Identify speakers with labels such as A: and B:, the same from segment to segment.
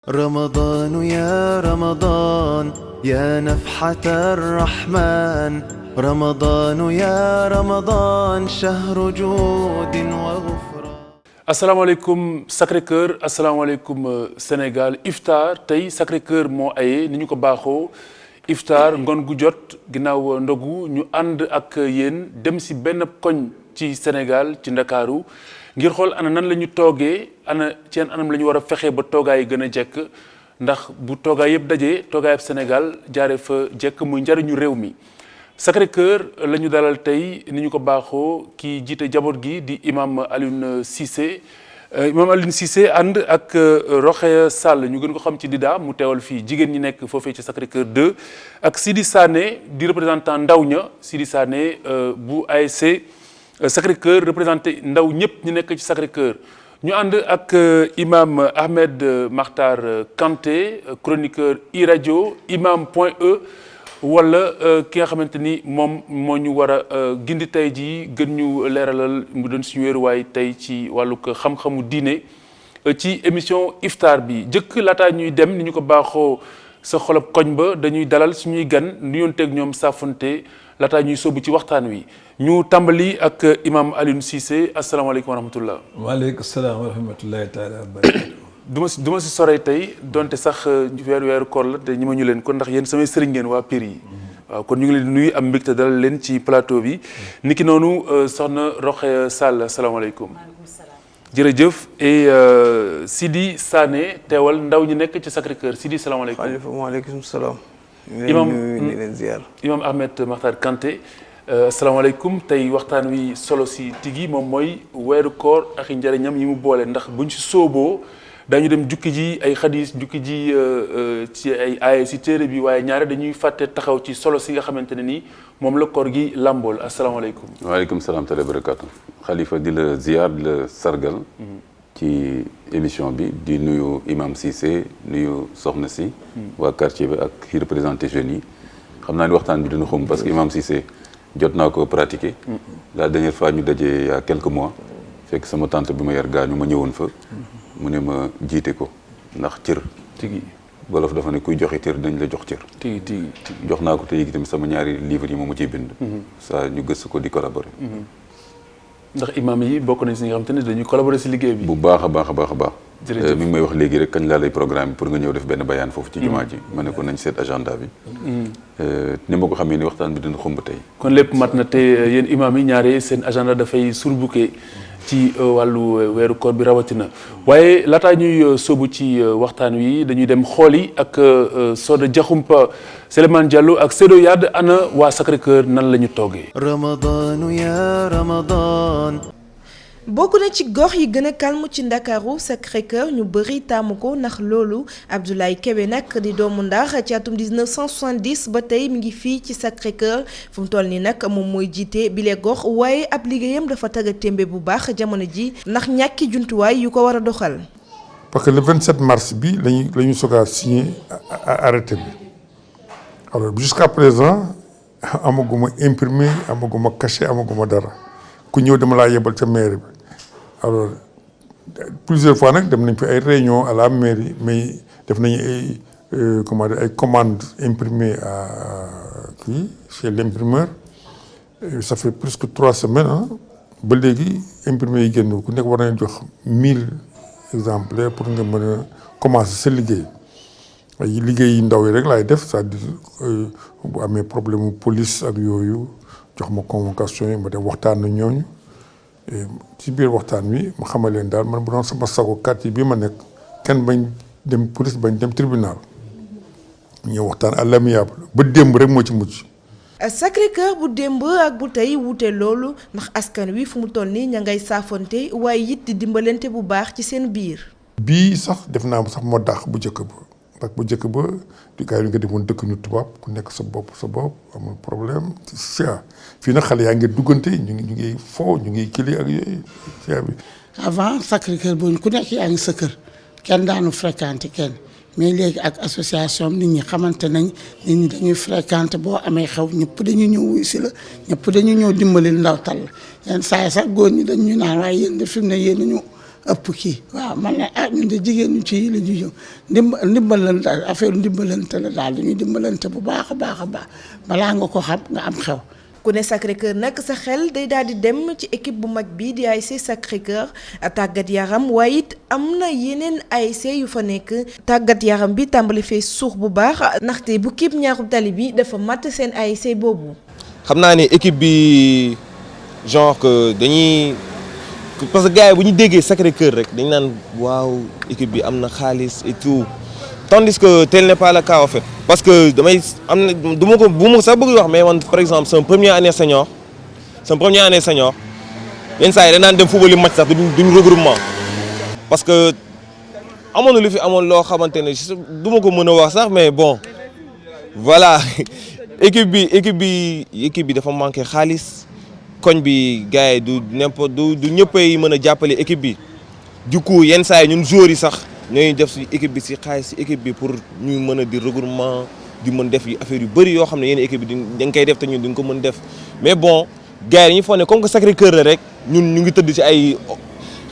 A: رمضان يا رمضان يا نفحة الرحمن رمضان يا رمضان شهر جود وغفران.
B: asalaamaaleykum Sacré-Cœur asalaamaaleykum Sénégal iftar tey Sacré-Cœur moo aye ni ñu ko baaxoo iftar ngoon gu jot ginnaaw ndogu ñu ànd ak yéen dem si benn koñ ci Sénégal ci Ndakaaru ngir xool ana nan la ñu toogee ana ci yan anam la ñu war a fexee ba toogaay gën a jekk ndax bu toogaay yëpp dajee toogaayab Sénégal jaare fa jekk muy njariñu réew mi. Sacré-Cœur la ñu dalal tey ni ñu ko baaxoo ki jiite jaboot gi di imam Alioune Cissé ànd ak Rokhaya Sall ñu gën ko xam ci Dida mu teewal fii jigéen ñi nekk foofee ci Sacré-Cœur 2 ak Sidi Sané di représentant ndaw ña Sidi Sané bu ASC Sacré-Cœur représenté ndaw ñëpp ñu nekk ci Sacré-Cœur ñu ànd ak imam Ahmed Makhtar Kanté chroniqueur iRadio imam.e wala ki nga xamante ni moom moo ñu war a gindi tey jii gën ñu leeralal mu doon suñu wéeruwaay tey ci wàllu xam-xamu diine ci émission iftar bi jëkk laataa ñuy dem ni ñu ko baaxoo sa xolob koñ ba dañuy dalal suñuy gan nuyonteeg ñoom saafonte laataa ñuy sóobu ci waxtaan wi ñu tàmbali ak imam Alioune Cissé asalaamaaleykum wa rahmatullah.
C: waaleykum salaam wa rahmatullahi taala wa barakatuh.
B: du ma si soree tey donte sax weeru koor la te ñi ma ñu leen kon ndax yéen samay sëriñ ngeen waa Pire yi waaw kon ñu ngi leen di nuyu am mbégte dalal leen ci plateau bi niki noonu soxna Rokhaya Sall asalaamaaleykum. jërëjëf et Sidi Sané teewal ndaw ñi nekk ci Sacré-Cœur Sidi salaamaaleykum.
D: waaleykum salaam.
B: imam Ahmed Makhtar Kanté asalaamaaleykum tey waxtaan wi solo si tigi moom mooy weeru koor ak i njëriñam yi mu boole ndax buñ si sooboo dañu dem jukki ji ay xadis jukki ji ci ay aaya si téere bi waaye ñaare dañuy fàtte taxaw ci solo si nga xamante ne ni moom la koor gi làmbool asalaamaaleykum.
E: waaleykum salaam wa barakaatu. Khalifa di la ziar di la sargal. ci émission bi di nuyu imam Cissé nuyu soxna si. waa quartier bi ak ki représenté jeunes yi. xam naa ni waxtaan bi dina xum parce que imam Cissé jot naa ko pratiquer. la dernière fois ñu dajee il y a quelques mois. fekk sama tante bi ma yar gaañu ma ñëwoon fa. mu ne ma jiite ko ndax cër.
B: tigi
E: wolof dafa ne kuy joxe cër dañ la jox cër.
B: tigi
E: jox naa ko te tamit sama ñaari livres yi moom mu ciy bind. saa ñu gëstu ko di collaborer.
B: ndax imam yi bokk nañ si nga xam te ne dañuy collaborer si liggéey bi.
E: bu baax a baax a baax a baax.
B: jërëjëf
E: mi ngi may wax léegi rek kañ laa lay programme pour nga ñëw def benn bayaan foofu ci jumaa ji. ma ne ko nañ seet agenda bi. ni ma ko xamee ni waxtaan bi dina xumb tey.
B: kon lépp mat na te yéen imam yi ñaare seen agenda dafay surbuqué ci wàllu weeru koor bi rawatina waaye laataa ñuy sóobu ci waxtaan wi dañuy dem xooli ak Soda Diakhoumpa Souleymane Diallo ak Seydou Yade ana waa Sacré-Cœur nan la ñu toogee.
A: رمضان يا رمضان.
F: bokk na ci gox yi gën a calme ci Ndakaaru Sacré-Cœur ñu bëri taamu ko ndax loolu Abdoulaye Kébé nag di doomu Ndar ci atum 1970 ba tey mi ngi fii ci Sacré-Cœur fu mu toll nii nag moom mooy jiite bile gox waaye ab liggéeyam dafa tagga témbe bu baax jamono ji ndax ñàkki jumtuwaay yu ko war a doxal.
C: parce que le 27 mars bi la ñu soog a signé arrêté bi alors jusqu'à présent amaguma imprimé amaguma cachet amaguma dara ku ñëw dama laa yebal ca mairie bi. alors plusieurs fois nag dem nañ fi ay réunion à la mairie mais def nañu ay comment dire ay commandes imprimées kii chez l'imprimeur ça fait presque 3 semaines ba léegi imprimé yi génn ku nekk war nañ jox 1000 exemplaires pour nga mën a commencer sa liggéey ay liggéey yi ndaw yi rek laay def c'est-à-dire bu amee problème mu police ak yooyu jox ma convocation yi ma dem waxtaan ak ñooñu. ci biir waxtaan wi ma xamal leen daal man bu doon sama sago quartier bii ma nekk kenn bañ dem police bañ dem tribunal ñëw waxtaan à l'amiable ba démb rek moo ci mujj.
F: Sacré-Cœur bu démb ak bu tey wuute loolu ndax askan wi fu mu toll nii ña ngay saafonte waaye it di dimbalante bu baax ci seen biir.
C: bii sax def naa sax moo dàq bu njëkk ba ndax bu njëkk ba di gars yi nga demoon dëkk ñu tubaab ku nekk sa bopp amul problème fii nag xale yaa ngi duggante ñu ngi foo ñu ngi kili ak yooyu bi.
G: avant Sacré-Cœur bu ku nekk yaa ngi sa kër kenn daanu fréquenté kenn mais léegi ak association nit ñi xamante nañ nit ñi dañuy fréquenté boo amee xew ñëpp dañuy ñëw wuy si la ñëpp dañuy ñëw dimbali ndaw tal la yenn saa yi sax góor ñi dañ ñu naan waaye yéen de fi mu ne yéen ñu ëpp kii waaw man ne ñun de jigéen ñu ci la ñuy ñëw ndimbalante affaire ndimbalante la daal dañuy dimbalante bu baax a baax balaa nga ko xam nga am xew.
F: ku ne Sacré-Cœur nag sa xel day daal di dem ci équipe bu mag bi di ASC Sacré-Cœur tàggat yaram waaye it am na yeneen ASC yu fa nekk tàggat yaram bi tàmbali fee suux bu baax ndaxte bu képp ñaaxu tali bi dafa mat seen ASC boobu.
D: xam naa ne équipe bi genre que dañuy parce que gars yi bu ñu déggee Sacré-Cœur rek dañ naan waaw équipe bi am na xaalis et tout tandis que tel n'est pas le cas en fait. parce que damay am na du ma ko bu ma sax bëgg wax mais man par exemple sama première année senior yenn saa yi dañ naan dem football match sax duñ regroupement parce que amoon na lu fi amoon loo xamante ne du ma ko mën a wax sax mais bon voilà équipe bi dafa manqué xaalis koñ bi gars yi du ñëppay mën a jàppale équipe bi du coup yenn saa yi ñun joueurs yi sax ñooy def si équipe bi si xaalis si équipe bi pour ñu mën a di regroupement di mën def yi affaire yu bëri yoo xam ne yenn équipe bi dañ koy def te ñun duñ ko mën def mais bon gars yi dañuy foog ne comme que Sacré-Cœur la rek ñun ñu ngi tëdd ci ay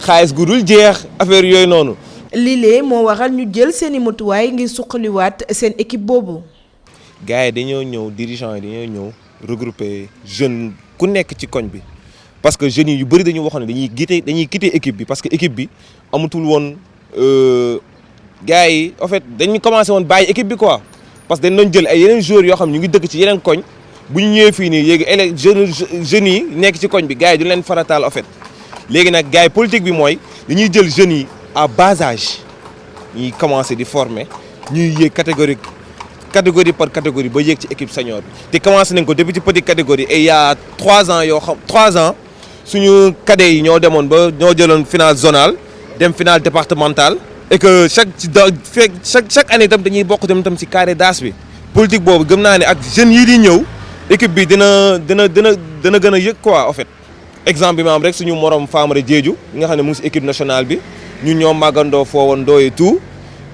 D: xaalis gu dul jeex affaire yooyu noonu.
F: lii moo waral ñu jël seeni motuwaay ngir suqaliwaat seen équipe boobu.
D: gars yi dañoo ñëw dirigeants yi dañoo ñëw regrouper jeunes ku nekk ci koñ bi parce que jeunes yi yu bëri dañu waxoon ne dañuy quitter équipe bi parce que équipe bi amatul woon gars yi en fait dañu commencé woon bàyyi équipe bi quoi parce que dañ doon jël ay yeneen joueurs yoo xam ñu ngi dëkk ci yeneen koñ bu ñu ñëwee fii nii léegi jeunes yi nekk ci koñ bi gars yi du leen farataal en fait léegi nag gars yi politique bi mooy dañuy jël jeunes yi à bas âge ñuy commencé di former ñuy yéeg catégorie par catégorie ba yéeg ci équipe senior bi te commencé nañ ko depuis ci petite catégorie et il y a 3 ans suñu cadets yi ñoo demoon ba ñoo jëloon finale zonale dem finale départementale et que chaque année itam dañuy bokk dem ci carré d'as bi politique boobu gëm naa ne ak jeunes yii di ñëw équipe bi dina gën a yëg quoi en fait exemple bi ma am rek suñu morom Famara Diédhiou nga xam ne mu ngi ci équipe nationale bi ñun ñoo màggandoo foowandoo et tout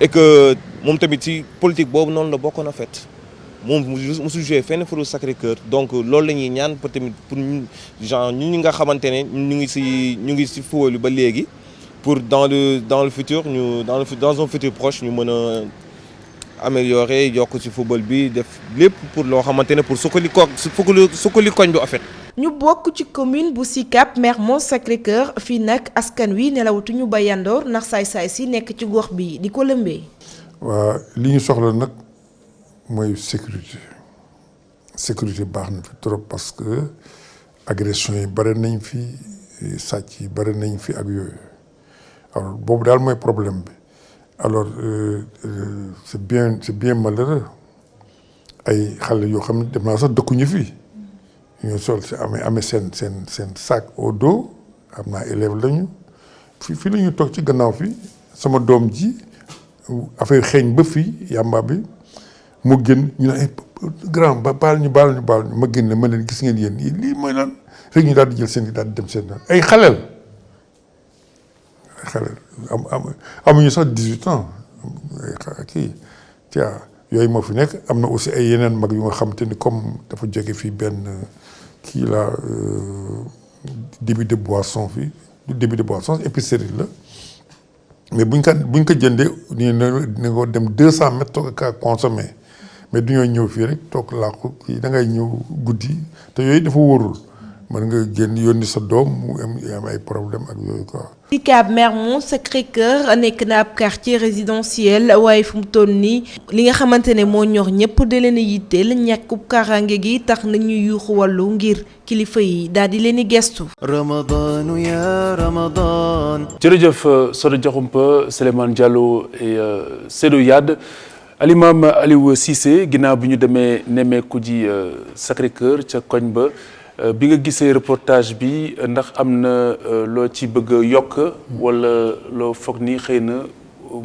D: et que moom tamit ci politique boobu noonu la bokkoon en fait moom mosu joué fenn fu Sacré-Cœur donc loolu la ñuy ñaan pour tamit pour genre ñun ñi nga xamante ne ñu ngi ci football ba léegi pour dans le futur dans un futur proche ñu mën a améliorer yokk ci football bi def lépp pour loo xamante ne pour sukkali koñ bi en fait.
F: ñu bokk ci commune bu Sicap Mermoz Sacré-Cœur fii nag askan wi nelawatuñu ba yandoor ndax saay-saay si nekk ci gox bi di ko lëmbee.
C: waa li ñu soxla nag mooy sécurité baax na fi trop parce que agression yi bëri nañ fi sàcc yi bëri nañ fi ak yooyu alors boobu daal mooy problème bi alors c'est bien malheureux ay xale yoo xam ne dem naa sax dëkkuñu fi ñoo sol si amee seen sac au dos am naa élève lañu fii la ñu toog ci gannaaw fi sama doom ji affaire xeeñ ba fii yàmba bi mu génn ñu ne grand baal ñu ma génn ma leen gis ngeen yéen lii mooy lan rek ñu daal di jël seen daal di dem seen ay xaleel amuñu sax 18 ans kii yooyu moo fi nekk am na aussi ay yeneen mag yu nga xam te ni comme dafa jóge fii benn kii la débit de boisson fii du débit de boisson épicerie la mais buñ ko jëndee dina ko dem 200 mètres toog a consommer mais du ñoo ñëw fii rek toog làqu kii da ngay ñëw guddi te yooyu dafa wóorul mën nga génn yónni sa doom mu am ay problème ak yooyu quoi.
F: Sicap Mermoz Sacré-Cœur nekk na ab quartier résidentiel waaye fu mu toll nii li nga xamante ne moo ñor ñëpp da leen a yitteel ñàkkub kaaraange gi tax na ñuy yuuxu wàllu ngir kilifa yi daal di leen di gestu.
A: رمضان يا رمضان.
B: jërëjëf Soda Diakhoumpa Souleymane Diallo et Seydou Yade Alimam Aliou Cissé ginnaaw bi ñu demee nemmeeku ji Sacré-Cœur ca koñ ba. bi nga gisee reportage bi ndax am na loo ci bëgg a yokk wala loo foog ni xëy na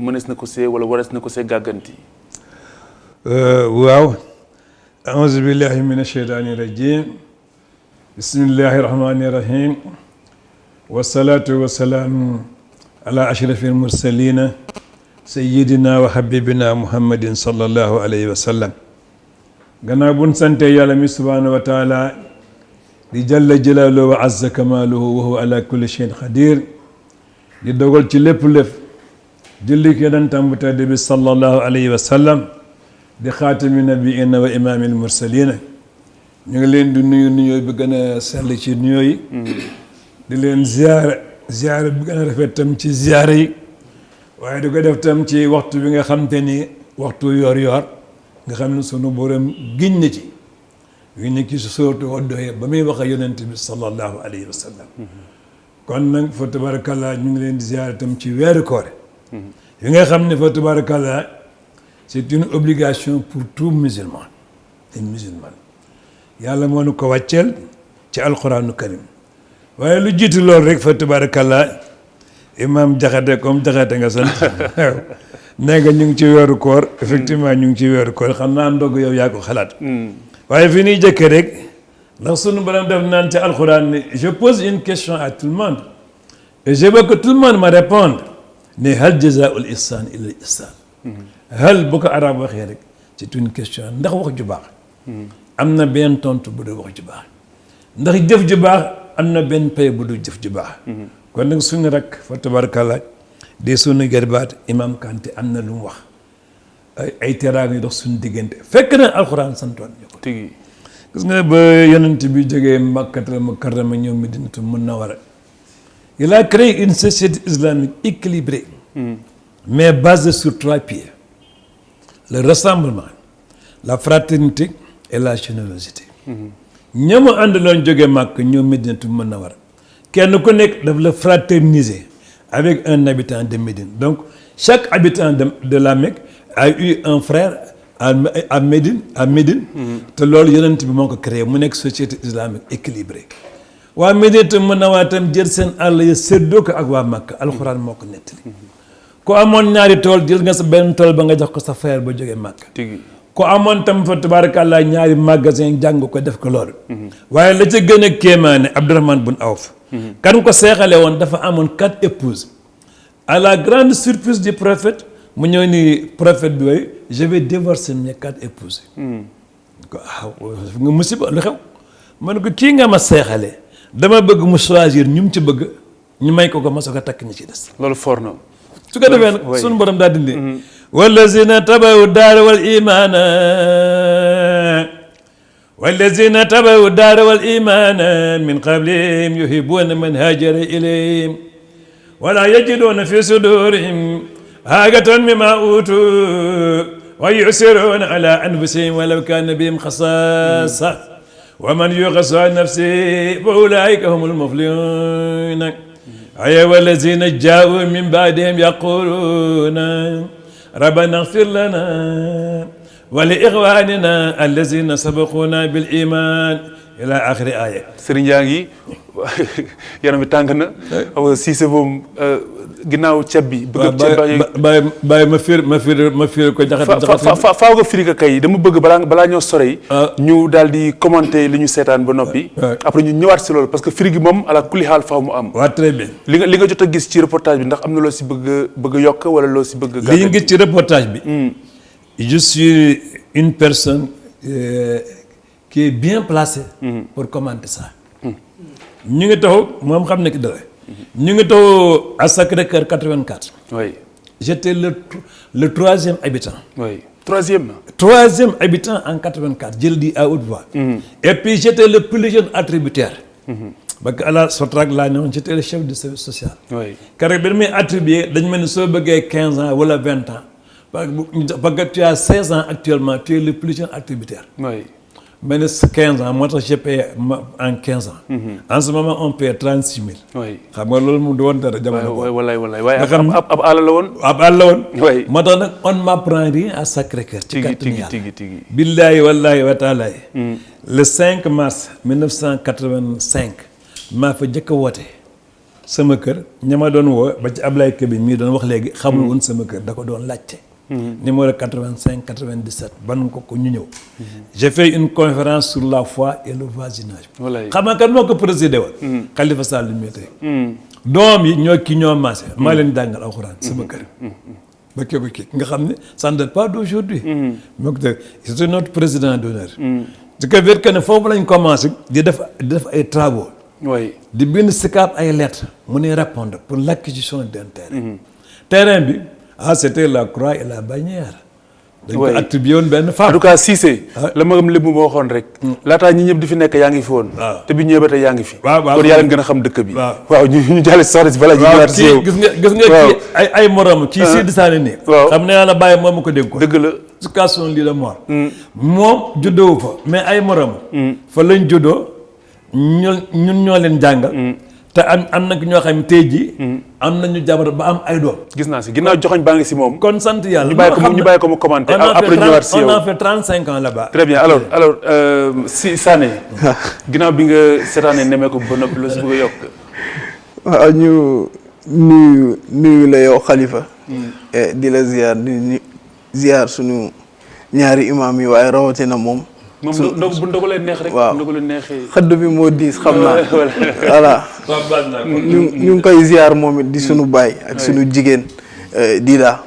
B: mënees na ko see wala warees na ko see gàgganti.
H: waaw auzu billahi min asheytaani rajim bismillahi rahmani rahim wasalaatu wasalaamu ala ashrafi almursalina sayidina wa habibina muhammadin sallallahu alayhi wa sallam gannaaw buñ sante yàlla mi subhanahu wa taala di jalla jalaaluhu wa azza kamaaluhu wa huwa ala kulli shay'in qadir di dogal ci lépp julli ki yonentam bu tedd bi sallallahu alayhi wa sallam di xaatami nabiina wa imaamil mursalina ñu ngi leen di nuyu nuyoo bi gën a sell ci nuyoo yi di leen ziyaara bi gën a rafet tam ci ziyaara yi waaye di ko def tam ci waxtu bi nga xam te ni waxtu yor nga xam ne sunu borom giñ na ci sooratu Wadduha ba muy wax ak yonent bi sallallahu alayhi wa sallam kon nag fa tabarakallah ñu ngi leen di ziyaara tam ci weeru koor yi nga xam ne fa tabarakallah c'est une obligation pour tout musulman et musulmane yàlla moo nu ko wàcceel ci alquranu karim waaye lu jiitu loolu rek fa tabarakallah imam Jaxate comme Jaxate nga sant nee nga ñu ngi ci weeru koor effectivement ñu ngi ci weeru koor xam naa ndog yow yaa ko xalaat waaye fi ñuy jëkkee rek ndax sunu borom def naan ci alquran ni je pose une question à tout le monde et je veux que tout le monde me réponde ne hal jazaa'ul ihsan illa ihsan hal bu ko arab waxee rek c'est une question ndax wax ju baax am na benn tontu bu dul wax ju baax ndax jëf ju baax am na benn pay bu dul jëf ju baax kon nag suñu rek fa tabarakallah di suñu gerbaat imam Kanté am na lu mu wax ay teraanga yu dox suñu diggante fekk na alxuraan santoon ñu ko
B: tigi
H: gis nga ba yonent bi jógee Makkatal Mukarrama ñëw Madinatul Munawwara il a créé une société islamique équilibrée mais basée sur 3 piliers le rassemblement la fraternité et la générosité ñamu àndaloon jógee Makka ñëw Madinatul Munawwara kenn ku nekk daf la fraterniser avec un habitant de Médine donc chaque habitant de la Mecque a eu un frère à Médine te loolu yonent bi moo ko créé mu nekk société islamique équilibrée waa Médinatul Munawwara tam jël seen àll ya séddoo ko ak waa Makka alxuraan moo ko nettali ku amoon ñaari tool jël nga sa benn tool ba nga jox ko sa frère ba jógee Makka ku amoon tam fa tabarakallah ñaari magasin jàng ko def ko loolu waaye la ca gën a kéemaane Abdourahmane bun Awf kan ko seexale woon dafa amoon 4 épouses à la grande surprise du prophète mu ñëw ni prophète bi way je vais divorcer mes 4 épouses ko nga musiba lu xew ma ne ko kii nga ma seexale dama bëgg mu choisir ñu mu ci bëgg ñu may ko ma soog a takk ñi ci des
B: loolu for na
H: su ko defee nag sunu borom daa dindi wallazina tabawu daara wal imaana wallazina tabawu daara wal imaana min qablihim yuhibbuna man haajara ilayhim wala yajiduna fi sudurihim haajatan mimma utu wa yusiruna ala anfusihim walaw kana bihim xasaasa wa man yuqa shuhha nafsihi fa ulaika humul muflihun ay wallazina jaa'u min ba'dihim yaquluna rabbana ighfir lana wa li ikhwanina allazina sabaquna bil iman ila akhiri aya
B: sëriñ yaa ngi yaram bi tàng na Cissé moom ginnaaw ceeb bi bëgg ceeb
H: bàyyi ma fiir ko jaxate
B: faaw nga firi ko kay dama bëgg balaa ñoo sore ñu daal di commenter li ñu seetaan ba noppi après ñu ñëwaat si loolu parce que firi gi moom ala kulli xaal faaw mu am
H: waaw très bien
B: li nga jot a gis ci reportage bi ndax am na loo si bëgg yokk wala loo si bëgg
H: li ñu gis ci reportage bi je suis une personne qui est bien placée pour commenter ça ñu ngi taxaw moom xam ne ki dara ñu ngi taxaw à Sacré-Cœur 84
B: oui
H: j'étais le 3e habitant
B: oui troisième
H: habitant en 84 je le dis à haute voix et puis j'étais le plus jeune attributaire parce que à la Sotrac laa ne woon j'étais le chef de service social keroog bi may attribué dañu mel ni soo bëggee 15 ans wala 20 ans parce que tu as 16 ans actuellement tu es le plus jeune attributaire mais ne 15 ans moo tax j'ai payé en 15 ans en ce moment on paye 36 000 xam nga loolu mu doon dara jamono
B: wallaay waaye ab àll la woon
H: moo tax nag on m'apprend rien à Sacré-Cœur ci kàttanu Yàlla
B: tigi
H: billaahi wallaahi wa taalaay le 5 mars 1985 maa fa jëkk a woote sama kër ña ma doon woo ba ci Ablaye Kébé mii doon wax léegi xamul woon sama kër da ko doon laajte numéro 85 97 ban ko ñu ñëw j'ai fait une conférence sur la foi et le voisinage xam nga kan moo ko présidé woon Khalifa Sall mi tey doom yi ñoo maase maa leen jàngal alxuraan sama kër ba kii nga xam ne ça ne date pas d'aujourd'hui moo ko c'est notre président d'honneur ce qui veut dire que ne foofu lañ commencé di def ay travaux
B: oui
H: di bind Sicap ay lettres mu ne répondre pour l'acquisition d'un terrain. terrain bi c'était la croix et la bannière. dañ ko attribué woon benn femme.
B: en tout cas Cissé. la magam lépp moo waxoon rek. laataa ñi ñëpp di fi nekk yaa ngi fi woon. te bi ñëwee ba tey yaa ngi fi. kon yaa leen gën a xam dëkk bi. waaw ñu jàll soxna si bala ñu ñëwaat si yow.
H: gis nga kii ay morom kii Sidi Sané nii. xam ne yàlla bàyyi moom ko dégg ko.
B: dëgg la
H: jusqu'à son lit de mort. moom juddoo fa mais ay morom. fa lañ juddoo ñun ñoo leen jàngal. te am na ñoo xam ne tey jii. am nañu jabar ba am ay doom.
B: gis naa si ginnaaw joxoñ baa ngi si moom.
H: kon sant yàlla
B: ñu bàyyi ko mu commenter après ñëwaat si yow.
H: on a fait 35 ans là-bas.
B: très bien alors si Sané. ginnaaw bi nga seetaanee nemee ko ba noppi loo si bëgg a yokk.
I: waaw ñu nuyu la yow Khalifa. di la ziar suñu ñaari imaam yi waaye rawatina moom.
B: moom bu ndogu leen neex rek.
I: waaw
B: ndogu leen neexee.
I: xëdd bi moo diis xam naa. voilà ñu ngi koy ziar moom it di suñu baay ak suñu jigéen di la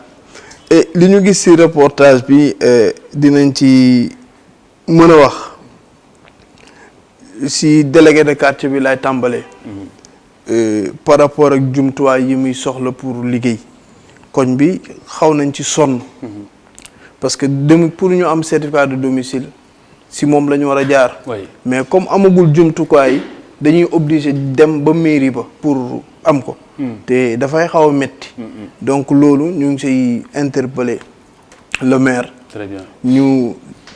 I: li ñu gis ci reportage bi dinañ ci mën a wax ci délégué de quartier bi lay tàmbalee. par rapport ak jumtuwaay yi muy soxla pour liggéey koñ bi xaw nañ ci sonn. parce que pour ñu am certificat de domicile. si moom la ñu war a jaar. mais comme amagul jumtukaay dañuy obligé dem ba mairie ba pour am ko. te dafay xaw a metti donc loolu ñu ngi siy interpeller le maire.
B: très bien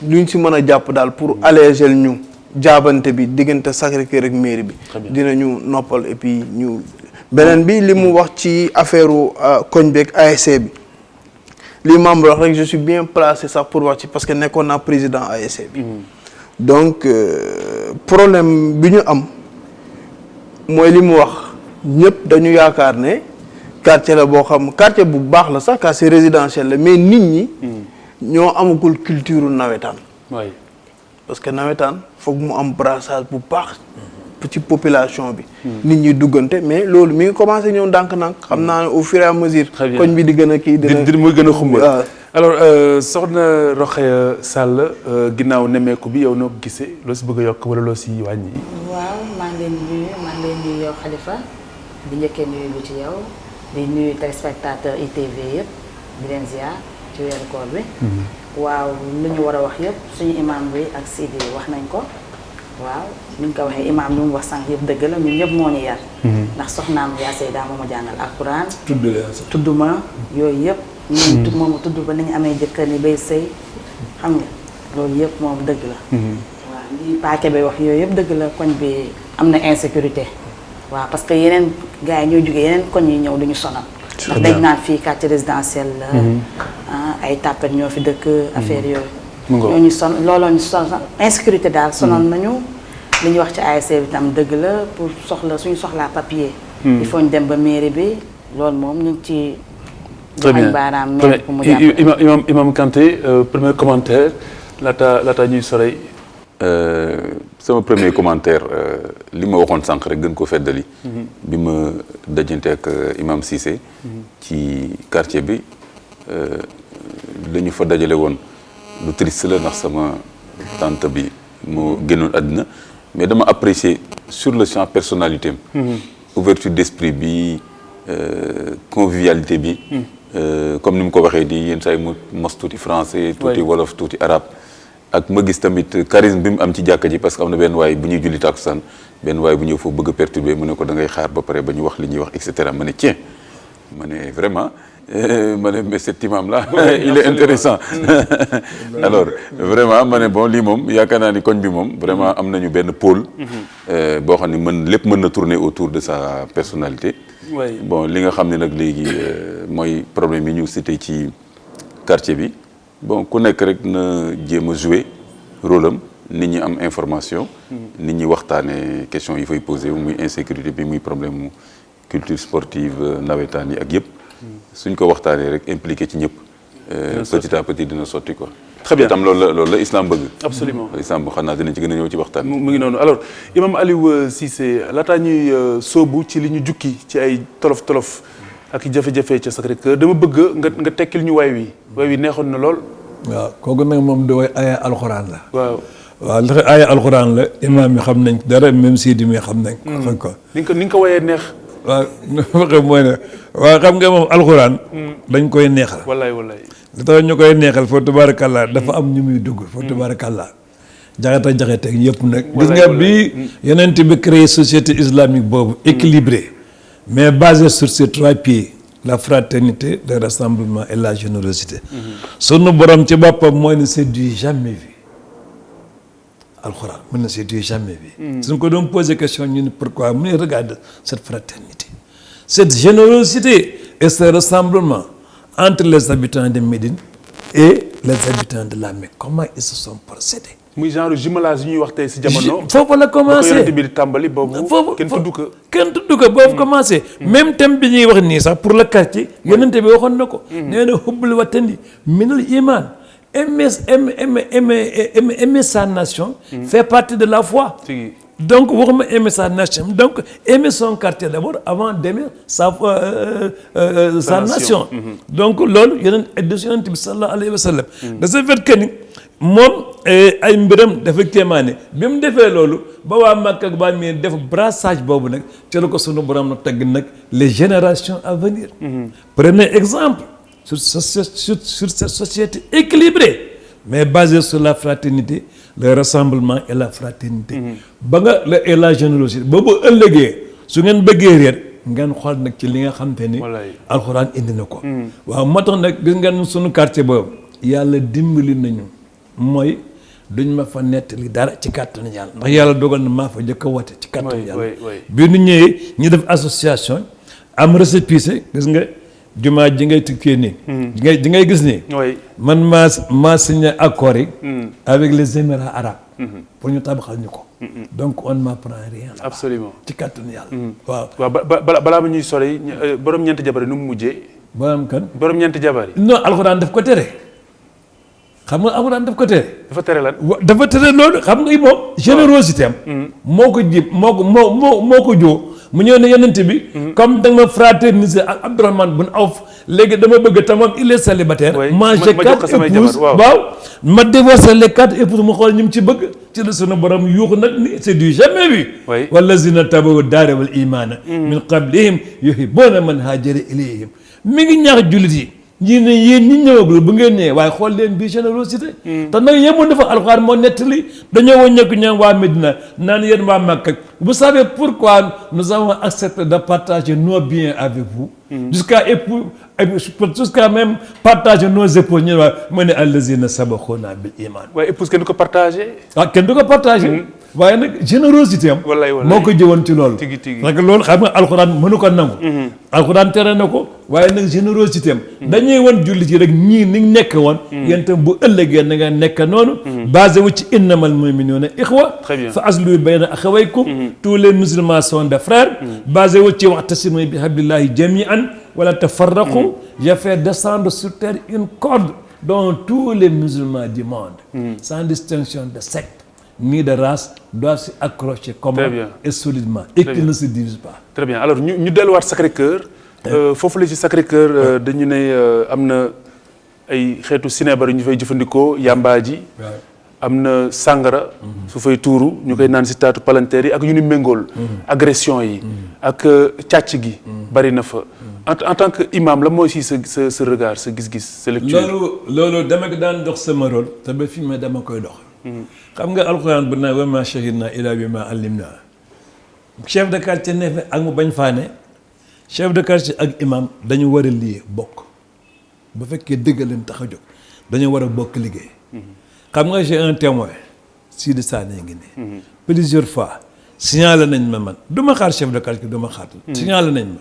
I: luñ si mën a jàpp daal pour alléger ñu jaabante bi diggante Sacré-Cœur ak mairie bi. dinañu noppal et puis ñu. beneen bi li mu wax ci affaire koñ beeg ASC bi. li membre wax rek je suis bien placé sax pour wax ci parce que nekkoon naa président ASC bi. donc problème bi ñu am mooy li mu wax ñëpp dañu yaakaar ne quartier la boo xam quartier bu baax la sax quartier résidentiel la mais nit ñi. ñoo amagul culture nawetaan. parce que nawetaan foog mu am brassage bu baax. ci population bi. nit ñi duggante mais loolu mi ngi commencé ñëw ndànk-ndànk xam naa ne au fur et à mesure. koñ bi di gën a kii
B: dina muy gën a xumbal. alors soxna Rokhaya Sall ginnaaw nemmeeku bi yow noo ko gisee loo si bëgg a yokk wala loo si wàññi.
J: waaw maa ngi leen di nuyu yow Khalifa di njëkkee nuyu bi ci yow di nuyu téléspectateur ITV yëpp di leen ziar ci weeru koor bi. waaw lu ñu war a wax yëpp suñu imam bi ak Sidi wax nañ ko. waaw ni ñu ko waxee imaam li mu wax sànq yëpp dëgg la ñun ñëpp moo ñu yar. ndax soxnaam yaa Seyda moo ma jàngal alquran. tudd ma yooyu yëpp. ñu moom tudd ba ni ñu amee jëkkër ni bay sëy xam nga loolu yëpp moom dëgg la. waaw li paake bay wax yooyu yëpp dëgg la koñ bi am na insécurité. waaw parce que yeneen gars yi ñoo jógee yeneen koñ yi ñëw duñu sonal. ndax dañ naan fii quartier résidentiel la. ay tàppet ñoo fi dëkk affaire yooyu. ñoo ñu son looloo ñu son insécurité daal sonoon nañu li ñuy wax ci ASC bi tam dëgg la pour suñu soxlaa papier. il faut ñu dem ba mairie bi loolu moom ñu ngi ci.
B: très bien
J: baaraam maire pour mu jàpp
B: imam Kanté premier commentaire laata ñuy sorey.
E: sama premier commentaire li ma waxoon sànq rek gën ko feddali. bi ma dajante ak imam Cissé. ci quartier bi dañu fa dajale woon. lu triste la ndax sama tante bi moo génnoon àddina mais dama apprécier sur le champ personnalité am. ouverture d'esprit bi convivialité bi. comme ni mu ko waxee di yenn saa yi mu mos tuuti français. tuuti wolof tuuti arabe. ak ma gis tamit charisme bi mu am ci jàkka ji parce que am na benn waay bu ñuy julli takkusaan benn waay bu ñëw foofu bëgg a perturber mu ne ko da ngay xaar ba pare ba ñu wax li ñuy wax et cetera ma ne tiens ma ne vraiment. ma ne mais cet imam là il est intéressant alors vraiment ma ne bon lii moom yaakaar naa ni koñ bi moom vraiment am nañu benn pôle boo xam ne lépp mën na tourner autour de sa personnalité bon li nga xam ne nag léegi mooy problème yi ñu cité ci quartier bi bon ku nekk rek na jéem a jouer rôle am nit ñi am information nit ñi waxtaane question yi fay posé muy insécurité bi muy problème mu culture sportive nawetaan yi ak yëpp suñ ko waxtaanee rek impliqué ci ñëpp. petit à petit dina sotti quoi.
B: très bien
E: itam loolu la islam bëgg.
B: absolument
E: islam bu xam naa dinañ ci gën a ñëw ci waxtaan
B: mu ngi noonu alors imam Aliou Cissé laataa ñuy sóobu ci li ñu jukki ci ay tolof ak jafe-jafe ca Sacré-Cœur dama bëgg nga tekkil ñu way wi neexoon na lool.
H: waaw kooku nag moom da way ay alxuraan la.
B: waaw
H: waaw ndax aaya alxuraan la imaam yi xam nañ dara même Sidi mi xam nañ ko.
B: ni nga ko woyee neex.
H: waaw waxe mooy ne waaw xam nga moom alxuraan. dañ koy neexal.
B: wallaay
H: li tax ñu koy neexal fa tabaarakallaa dafa am ñu muy dugg fa tabaarakallaa jaxate yëpp nag. gis nga bi yeneen bi créé société islamique boobu équilibrée mais basée sur ces 3 pieds la fraternité le rassemblement et la générosité. sunu borom ci boppam mooy ne c'est du jamais vu. alxuraan mu ne c'est du jamais vu. suñ ko doon poser question ñu ne pourquoi mu ne regarde cette fraternité cette générosité et ce rassemblement entre les habitants de Médine et les habitants de la Mecque comment ils se sont procédés.
B: muy genre jumelage yi ñuy wax tey si jamono.
H: foofu la commencé
B: ba ko bi di tàmbali boobu. kenn tudd ko
H: boobu commencé. même thème bi ñuy wax nii sax pour le quartier. yonente bi waxoon na ko. nee na hubbul watani minal iman. aimer sa nation. fait partie de la foi. donc waxuma aimer sa nation donc aimer son quartier d'abord avant d'aimer sa nation. donc loolu yonent bi sallallahu alayhi wa sallam. de ce fait que ni moom ay mbiram dafa kéemaane bi mu defee loolu ba waa Makka ak ba mi def brassage boobu nag ci la ko sunu borom nag tagg nag les générations à venir. Prenez exemple sur cette société équilibrée mais basée sur la fraternité le rassemblement et la fraternité. ba nga et la générosité boobu ëllëgee su ngeen bëggee réer ngeen xool nag ci li nga xam te ni. alxuraan indi na ko. waaw moo tax nag gis ngeen sunu quartier boobu yàlla dimbali nañu. mooy duñ ma fa nettali dara ci kàttanu yàlla ndax yàlla dogal na maa fa njëkk a woote ci kàttanu yàlla bi nu ñëwee ñu def association am récépissé gis nga jumaa ji ngay tukkee nii di ngay gis nii man maa signé accord yi avec les Émirats arabes pour ñu tabaxal ñu ko donc on m'apprend rien là
B: absolument
H: ci kàttanu yàlla
B: waaw balaa ma ñuy sori borom ñeenti jabar yi nu mu mujjee
H: borom kan
B: borom ñeenti jabar yi
H: non alxuraan daf ko tere xam nga alxuraan daf ko tere.
B: dafa tere lan.
H: dafa tere loolu xam nga moom. générosité am. moo ko ji moo ko joo mu ñëw ne yonent bi. comme da nga ma fraterniser ak Abdourahmane bun Awf léegi dama bëgg tamam il est célibataire.
B: ma jox ko samay jabar
H: waaw ma divorcé les 4 épouses mu xool ñu mu ci bëgg ci la sunu borom yuuxu nag ni c'est du jamais vu. wallazina tabawu daara wal imaana. min qablihim yuhibbuuna man haajara ilayhim mi ngi ñaax jullit yi. ñii ne yéen ñi ñëwagul bu ngeen ñëwee waaye xool leen bii générosité te nag yemoon dafa alxuraan moo nettali dañoo wàññeeku ñoom waa Médina naan yéen waa Makka vous savez pourquoi nous avons accepté de partager nos biens avec vous jusqu'à même partager nos épouses ñu waa mu ne allazina sabaxoona bil iman
B: waaye épouse kenn du ko partagé
H: kenn du ko partagé waaye nag générosité am moo ko jëwoon ci loolu nag loolu xam nga alxuraan mënu ko nangu alxuraan tere na ko waaye nag générosité am dañuy wan jullit yi rek ñii ni nekk woon yéen tam bu ëllëgee na nga nekk noonu basé wu ci innamal mu'minuuna ixwa fa aslihu bayna axawaykum tous les musulmans sont des frères basé wu ci wa'tasimu bi hablillahi jami'an wala tafarraqu j'ai fait descendre sur terre une corde dont tous les musulmans du monde sans distinction de secte ni de race doivent s'y accrocher comment et solidement et qu'ils ne se divisent pas.
B: Très bien alors ñu delluwaat Sacré-Cœur foofu la ci Sacré-Cœur dañu ne am na ay xeetu sinébar yu ñu fay jëfandikoo yamba ji am na sàngara su fay tuuru ñu koy naan si taatu palanteer yi ak yu ni méngool agression yi ak càcc gi bari na fa en tant que imam la mooy si sa regard sa gis-gis sa lecture
H: loolu dama ko daan dox sama rôle te ba fi ma dama koy dox xam nga alxuraan bu naa wa maa shahidnaa illaa bimaa allimnaa chef de quartier ne fa ak mu bañ faa ne chef de quartier ak imam dañu war a lié bokk bu fekkee dëgg leen tax a jóg dañu war a bokk liggéey xam nga j'ai un témoin Sidi Sané ngi ne plusieurs fois signalé nañ ma man du ma xaar chef de quartier du ma xaar signalé nañ ma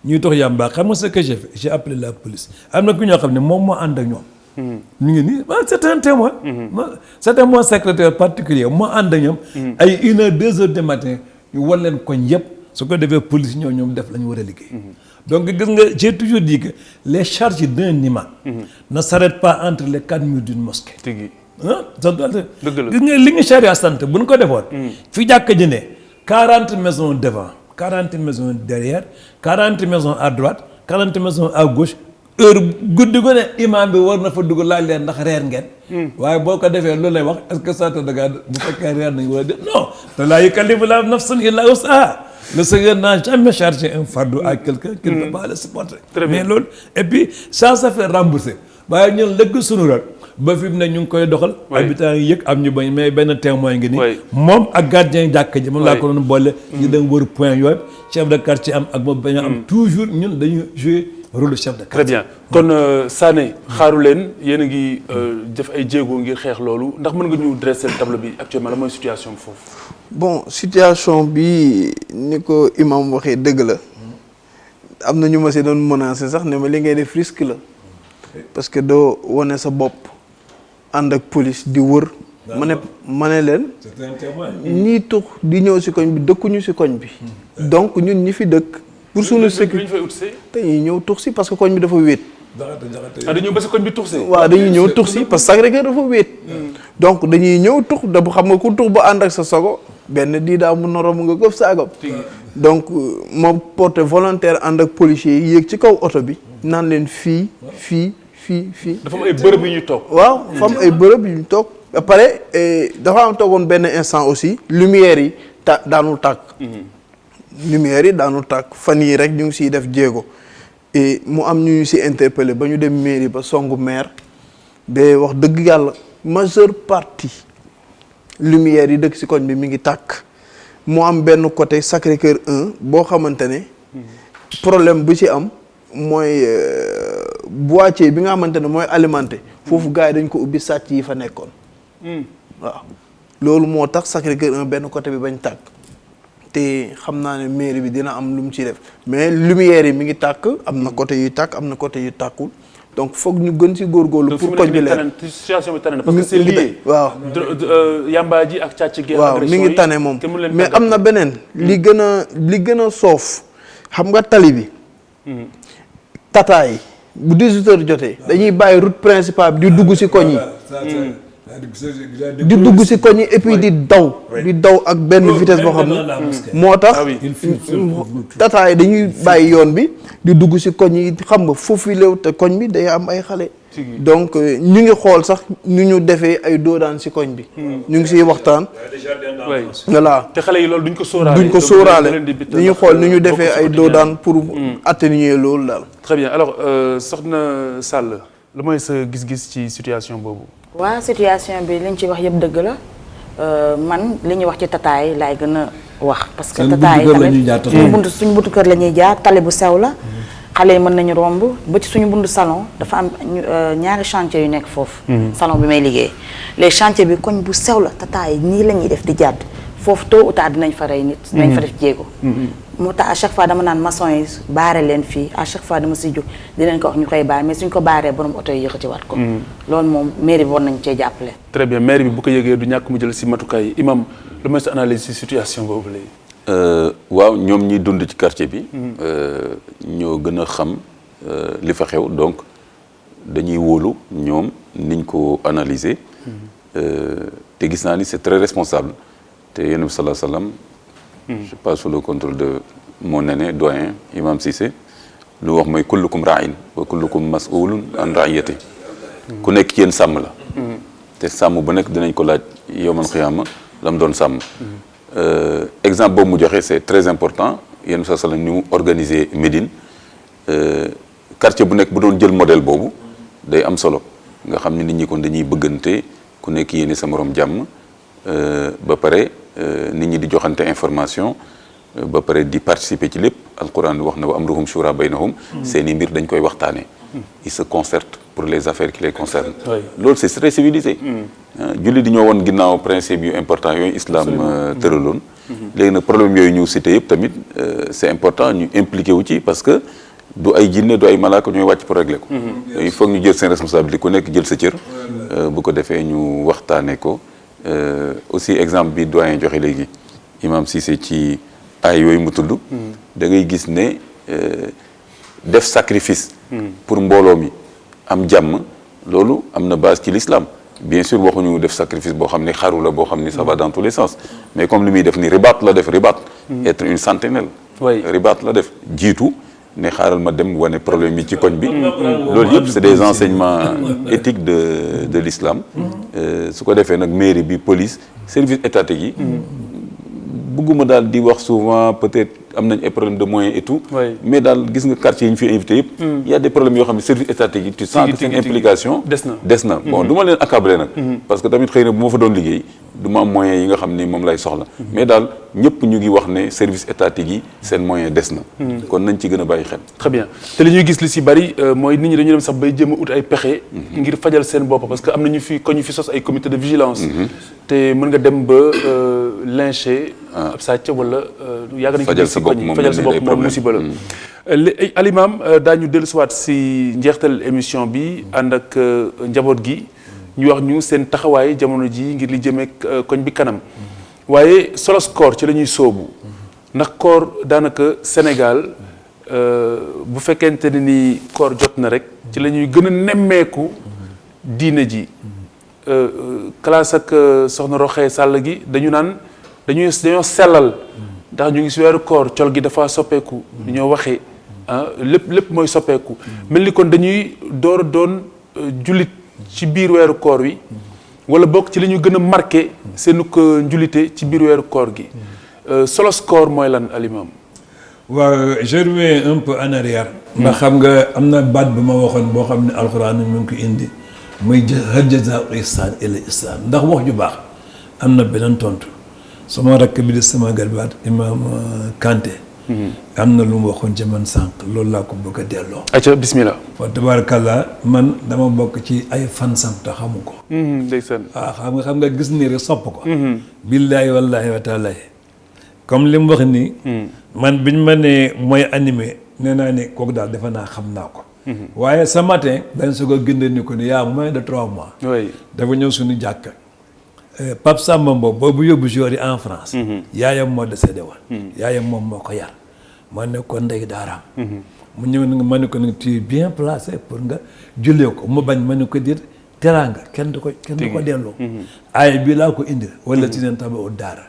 H: ñuy tox yàmbaa xam nga ce que j'ai appelé la police am na ku ñoo xam ne moom moo ànd ak ñoom ñu ngi nii c'est un témoin c'est mon secrétaire particulier moo ànd ak ñoom ay 1h 2h du matin ñu wan leen koñ yëpp su ko defee police ñoom def la ñu war a liggéey donc gis nga j'ai toujours dit que les charges d'un imam ne s'arrêtent pas entre les 4 murs d'une mosquée gis nga li nga charia sant bu ñu ko defoon fi jàkk ji ne 40 maisons devant 40 maisons derrière 40 maisons à droite 40 maisons à gauche heure guddi gu ne imam bi war na fa dugg laaj leen ndax reer ngeen. waaye boo ko defee loolu lay wax est-ce que ça te dëgg bu fekkee reer nañ wala déet non te laa yukallifu llaahu nafsan illaa wus'ahaa. Le Seigneur n'a jamais chargé un fardeau à quelqu'un qui ne peut pas le supporter. Mais loolu et puis ça fait rembourser waaye ñun lëgg sunu rek ba fi mu ne ñu ngi koy doxal. habitants yi yëg am ñu bañ mais benn témoin ngi nii. moom ak gardien jàkka ji moom laa ko doon boole. ñu dem wër point yooyu chef de quartier am ak moom bañ a am. toujours ñun dañuy jouer rôle de chef de quartier.
B: très bien kon Sané xaaru leen yéen a ngi def ay jéego ngir xeex loolu ndax mën nga ñu dresser tableau bi actuellement la mooy situation bi foofu.
I: bon situation bi ni ko imam waxee dëgg la am na ñu ma si doon menacé sax ne ma li ngay def risque la parce que doo wane sa bopp ànd ak police di wër. ma ne leen. ñii tux di ñëw si koñ bi dëkkuñu si koñ bi. donc ñun ñi fi dëkk. pour suñu sécurité dañuy ñëw tux si parce que koñ bi dafa wéet.
B: dañuy ñëw ba si koñ bi tux si.
I: waaw dañuy ñëw tux si parce que Sacré-Cœur dafa wéet. donc dañuy ñëw tux da xam nga ku tux ba ànd ak sa sogo benn diidaa mu norom nga gëf saagam. donc ma porté volontaire ànd ak policiers yi yéeg ci kaw oto bi naan leen fii.
B: dafa am ay bërëb yu ñu toog.
I: waaw dafa am ay bërëb yu ñu toog. ba pare dafa am toogoon benn instant aussi lumière yi daanul tàkk. lumière yi daanul tàkk fan yii rek ñu ngi siy def jéego et mu am ñu si interpellé ba ñu dem mairie ba songu maire ba wax dëgg yàlla majeure partie lumière yi dëkk si koñ bi mi ngi tàkk mu am benn côté Sacré-Cœur 1 boo xamante ne problème bu ci am mooy boîtier bi nga xamante ne mooy alimenté foofu gars yi dañ ko ubbi sàcc yi fa nekkoon. waaw loolu moo tax Sacré-Cœur 1 benn côté bi bañ tàkk te xam naa ne mairie bi dina am lu mu ci def mais lumière yi mi ngi tàkk am na côté yu tàkk am na côté yu tàkkul donc foog ñu gën ci góorgóorlu. pour koñ bi leer
B: situation bi tane na parce que c'est lié.
I: waaw
B: yamba ji ak càcc gi.
I: waaw mi ngi tane moom mais am na beneen. li gën a soof xam nga tali bi. tata yi bu 18h jotee. dañuy bàyyi route principale bi di dugg ci koñ yi. di dugg ci koñ yi et puis di daw ak benn vitesse boo xam ne moo tax tata yi dañuy bàyyi yoon bi di dugg ci koñ yi xam nga foofu léew te koñ bi day am ay xale donc ñu ngi xool sax nu ñu defee ay doodaan ci koñ bi ñu ngi ciy waxtaan voilà
B: te xale yi loolu duñ ko
I: sóoraale dañuy xool nu ñu defee ay doodaan pour atténuer loolu daal.
B: très bien alors soxna Sall lu mooy sa gis-gis ci situation boobu.
J: waaw situation bi liñ ci wax yëpp dëgg la man li ñuy wax ci tataay laay gën a wax. parce que tataay tamit suñu buntu kër la ñuy jaar tali bu sew la. xale yi mën nañu romb ba ci suñu buntu salon dafa am ñaari chantier yu nekk foofu. salon bi may liggéey les chantier bi koñ bu sew la tataay nii la ñuy def di jàdd foofu tôt ou tard dinañ fa rey nit. dinañ fa def jéego. moo tax à chaque fois dama naan maçon yi baare leen fii à chaque fois dama siy jóg dinañ ko wax ñu koy baare mais suñ ko baaree borom oto yi yëkkatiwaat ko. loolu moom mairie bi war nañu cee jàppale.
B: très bien mairie bi bu ko yëgee du ñàkk mu jël si matukaay imam lu may sa analyse si situation boobu léegi.
E: waaw ñoom ñi dund ci quartier bi. ñoo gën a xam li fa xew donc dañuy wóolu ñoom niñ ko analyser. te gis naa ni c'est très responsable te Yonent bi sallallahu alayhi wa sallam je passe sous le contrôle de mon aîné doyen Imam Cissé lu wax mooy kullukum ra'in wa kullukum mas'ulun an ra'iyati ku nekk ci yéen sàmm la te sàmm bu nekk dinañ ko laaj yawmal qiyaama la mu doon sàmm exemple boobu mu joxe c'est très important Yonent bi sallallahu alayhi wa sallam ni mu organiser Médine quartier bu nekk bu doon jël modèle boobu day am solo nga xam ne nit ñi kon dañuy bëggante ku nekk yéene sa morom jàmm ba pare nit ñi di joxante information ba pare di participer ci lépp alquran wax na wa amruhum shura baynahum seeni mbir dañ koy waxtaanee ils se concertent pour les affaires qui les concernent loolu c'est très civilisé julli di ñoo woon ginnaaw principe yu important yooyu islam tëraloon léegi nag problème yooyu ñu cité yëpp tamit c'est important ñu impliqué wu ci parce que du ay jinne du ay malaaka ñooy wàcc pour régler ko il faut ñu jël seen responsabilité ku nekk jël sa cër bu ko defee ñu waxtaanee ko aussi exemple bi doyen joxe léegi Imam Cissé ci ay yooyu mu tudd da ngay gis ne def sacrifice pour mbooloo mi am jàmm loolu am na base ci l'islam bien sûr waxuñu def sacrifice boo xam ni xaru la boo xam ni ça va dans tous les sens mais comme li muy def ni ribaat la def ribaat être une sentinelle ribaat la def jiitu ne xaaral ma dem wane problème yi ci koñ bi loolu yëpp c'est des enseignements éthiques de l'islam su ko defee nag mairie bi police service étatique yi bëgguma daal di wax souvent peut-être am nañ ay problèmes de moyens et tout mais daal gis nga quartier yi ñu fi invité yëpp il y a des problèmes yoo xam ne service étatique yi tu sens que seen implication des na bon du ma leen accabler nag parce que tamit xëy na bu ma fa doon liggéey du ma am moyens yi nga xam ni moom lay soxla mais daal ñëpp ñu ngi wax ne service étatique yi seen moyen des na kon nañ ci gën a bàyyi xel
B: très bien te li ñuy gis li si bari mooy nit ñi dañu dem sax bay jéem a ut ay pexe ngir fajal seen bopp parce que am nañu fi ko ñu fi sos ay comité de vigilance te mën nga dem ba lyncher ab sàcc wala yàgg nañu ko gis si koñ fajal sa bopp moom musiba la Alimam daañu dellusiwaat si njeextal émission bi ànd ak njaboot gi ñu wax ñu seen taxawaay jamono ji ngir li jëmee koñ bi kanam waaye solos koor ci la ñuy sóobu ndax koor daanaka Sénégal bu fekkente ne ni koor jot na rek ci la ñuy gën a nemmeeku diine ji classe ak soxna Roxee Sàll gi dañoo sellal ndax ñu ngi si weeru koor col gi dafa soppeeku lu ñoo waxee lépp mooy soppeeku mel ni kon dañuy door a doon jullit ci biir weeru koor wi wala bokk ci li ñu gën a marqué seenu ko njulite ci biir weeru koor gi solos koor mooy lan Alimam
H: waaw je reviens un peu en arrière ndax xam nga am na baat bu ma waxoon boo xam ne alxuraan mu ngi ko indi muy hal jazaa'ul ihsaan illa ihsaan ndax wax ju baax am na beneen tontu sama rakk bi di sama garbaat Imam Kanté am na lu mu waxoon ci man sànq loolu laa ko bëgg a delloo.
B: ayca bismillah.
H: fa tabarakallah man dama bokk ci ay fansam te xamu ko.
B: ndeysaan.
H: waaw xam nga gis nii rek sopp ko. billaahi wallaahi wa taala comme li mu wax nii. man biñ ma ne mooy animé nee naa ne kooku daal defe naa xam naa ko. waaye ce matin dañ soog a gënd ni ko ni yaa moins de 3 mois. dafa ñëw suñu jàkka. Pape Samba Mbow boobu yóbbu joueur yi en France. yaayam moo décédé woon. yaayam moom moo ko yar. ma ne ko ndey daaraam. mu ñëw nga ma ne ko nag tu es bien placé pour nga jullee ko mu bañ ma ne ko dir teraanga kenn du ko delloo. aaya bii laa ko indil. wala ci neen tabaxu daara.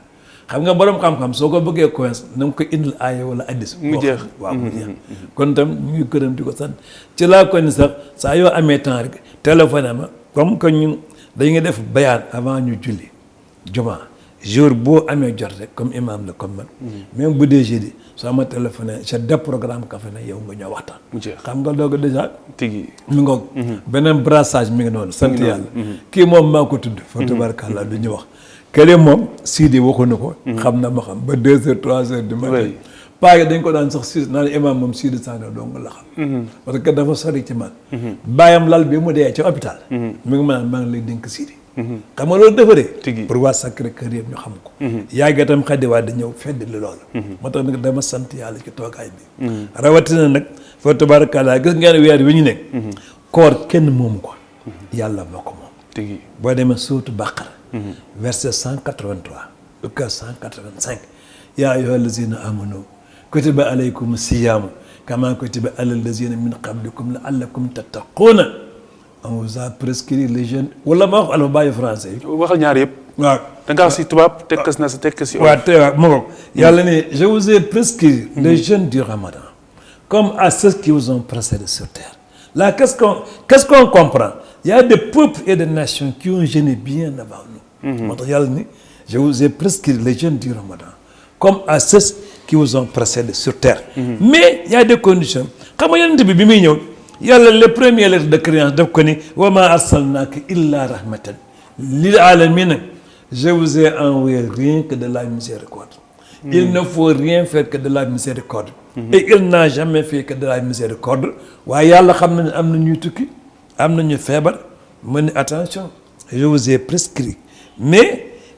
H: xam nga borom xam-xam soo ko bëggee coince na nga ko indil aaya wala addis.
B: mu jeex
H: waaw mu jeex. kon tam ñu ngi gërëm di ko sant ci laa ko ni sax saa yoo amee temps rek téléphone ma comme que ñun dañuy def bayaan avant ñu julli juma jour boo amee jot rek comme imam la comme man. même bu dee jeudi soo ma téléphoné je déprogramme café na yow nga ñëw waxtaan. xam nga doog déjà.
B: tigi
H: mi ngoog. beneen brassage mi ngi noonu. sant yàlla. kii moom maa ko tudd. fa tabarakallah du ñu wax. kële moom Sidi waxu na ko. xam na ma xam ba 2 heures 3 heures du matin. paa yi dañ ko daan sax Sidi naan imam moom Sidi Sanga dong la xam. parce que dafa sori ci man. bàyyam lal bi mu dee ci hôpital. mi ngi ma naan maa ngi lay dénk Sidi. xam nga loolu dafa de pour waa Sacré-Cœur yëpp ñu xam ko. yàgg itam xaddiwaat di ñëw fedd li loolu. moo tax nag dama sant yàlla ci toogaay bi. rawatina nag fa tabarakallah gis ngeen weer wi ñu nekk. koor kenn moomu ko. yàlla moo ko moom. boo demee suuratu Baqara. verset 183 ak 185. yaa ayyuha allazina amanu kutiba alaykum siyaamu kama kutiba ala allazina min qablikum laallakum tattaquuna. on vous a prescrit les jeunes wala ma wax alphabet français yi.
B: waxal ñaar yëpp.
H: waaw
B: da ngaa wax si tubaab tekkas na sa tekkas si.
H: waaw te waaw ma ko yàlla ne je vous ai prescrit les jeûnes du Ramadan comme à ceux qui vous ont précédé sur terre. Là qu'est-ce qu'on comprend? Il y a des peuples et des nations qui ont jeûné bien avant nous. moo tax yàlla ni je vous ai prescrit les jeûnes du Ramadan comme à ceux qui vous ont précédé sur terre. mais il y a des conditions xam nga yonent bi muy ñëw. yàlla les premières lettres de créance daf ko ni wa ma arsalnaaka illa rahmatan lil alamin je vous ai envoyé rien que de la miséricorde. Il ne faut rien faire que de la miséricorde. Et il n'a jamais fait que de la miséricorde. waaye yàlla xam na ne am na ñuy tukki am na ñu feebar mu ne attention je vous ai prescrit mais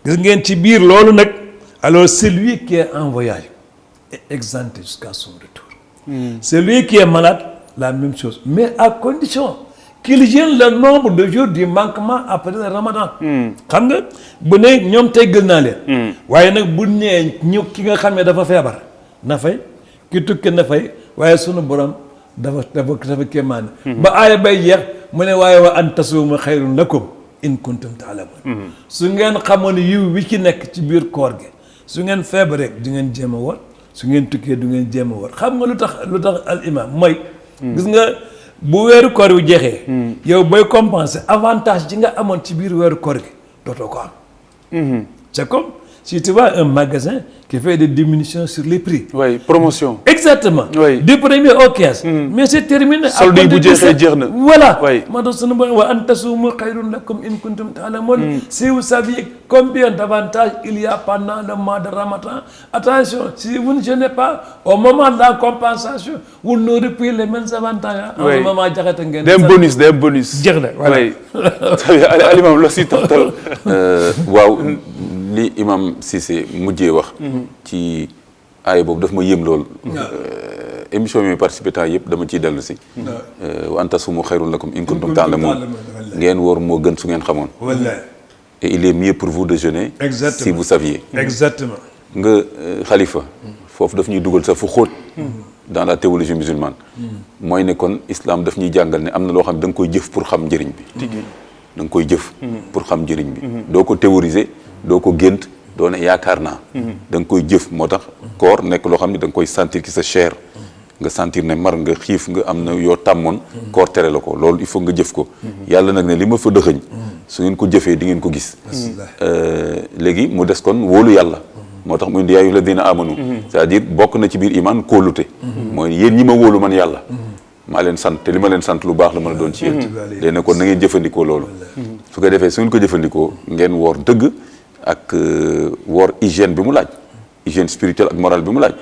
H: gis ngeen ci biir loolu nag alors celui qui est en voyage est exempté jusqu'à son retour. Celui qui est malade la même chose mais à condition qu'il gêne le nombre de jours du manquement après le Ramadan. xam nga bu ne ñoom tey gën naa leen. waaye nag bu nee ñu ki nga xam ne dafa feebar na fay ki tukki na fay waaye sunu borom dafa kéemaane. ba aaya bay jeex mu ne waaye wa an tasuumu xayrun lakum in kuntum taalamun. su ngeen xamoon yiw wi ci nekk ci biir koor gi su ngeen feebaree di ngeen jéem a woor su ngeen tukkee du ngeen jéem a war xam nga lu tax al imam mooy gis nga bu weeru koor wi jeexee yow booy compenser avantage ji nga amoon ci biir weeru koor gi dootoo ko am c'est comme si tu vois un magasin qui fait des diminutions sur les prix.
B: Oui, promotion.
H: Exactement.
B: Oui.
H: Du 1er au 15. Mais c'est terminé.
B: Solde yi bu jeexee jeex na.
H: Voilà.
B: Oui.
H: moo tax sunu borom wa an tasuumu xayrun lakum in kuntum ta'lamun. Si vous saviez combien d'avantages il y a pendant le mois de Ramadan, attention, si vous ne jeûnez pas au moment de la compensation, vous n'aurez plus les mêmes avantages. En ce moment jaxate ngeen.
B: Des bonus, des bonus.
H: jeex na voilà.
B: Oui. Alimam la si toftal.
E: waaw li imam Cissé mujjee wax ci aaya boobu daf ma yéem lool émission bi participé temps yëpp dama ciy dellu si wa an tasuumu xayrun lakum in kuntum ta'lamun ngeen woor moo gën su ngeen xamoon
H: wallahi
E: et il est mieux pour vous de jeûner si vous saviez
H: exactement
E: nga xalifa foofu daf ñuy dugal sax fu xóot dans la théologie musulmane mooy ne kon islam daf ñuy jàngal ne am na loo xam ne da nga koy jëf pour xam njëriñ bi da nga koy jëf pour xam njëriñ bi doo ko théoriser doo ko gént doo ne yaakaar naa da nga koy jëf moo tax koor nekk loo xam ne da nga koy sentir ci sa chair nga sentir ne mar nga xiif nga am na yoo tàmmoon koor tere la ko loolu il faut nga jëf ko yàlla nag ne li ma fa dëxëñ su ngeen ko jëfee di ngeen ko gis léegi mu des kon wóolu yàlla moo tax mu indi yaa ayyuha alladina amanu c'est-à-dire bokk na ci biir iman kóolute mooy yéen ñi ma wóolu man yàlla maa leen sant te li ma leen sant lu baax la mën a doon ci yéen léegi nag kon na ngeen jëfandikoo loolu su ko defee su ngeen ko jëfandikoo ngeen woor dëgg ak woor hygiène bi mu laaj hygiène spirituelle ak morale bi mu laaj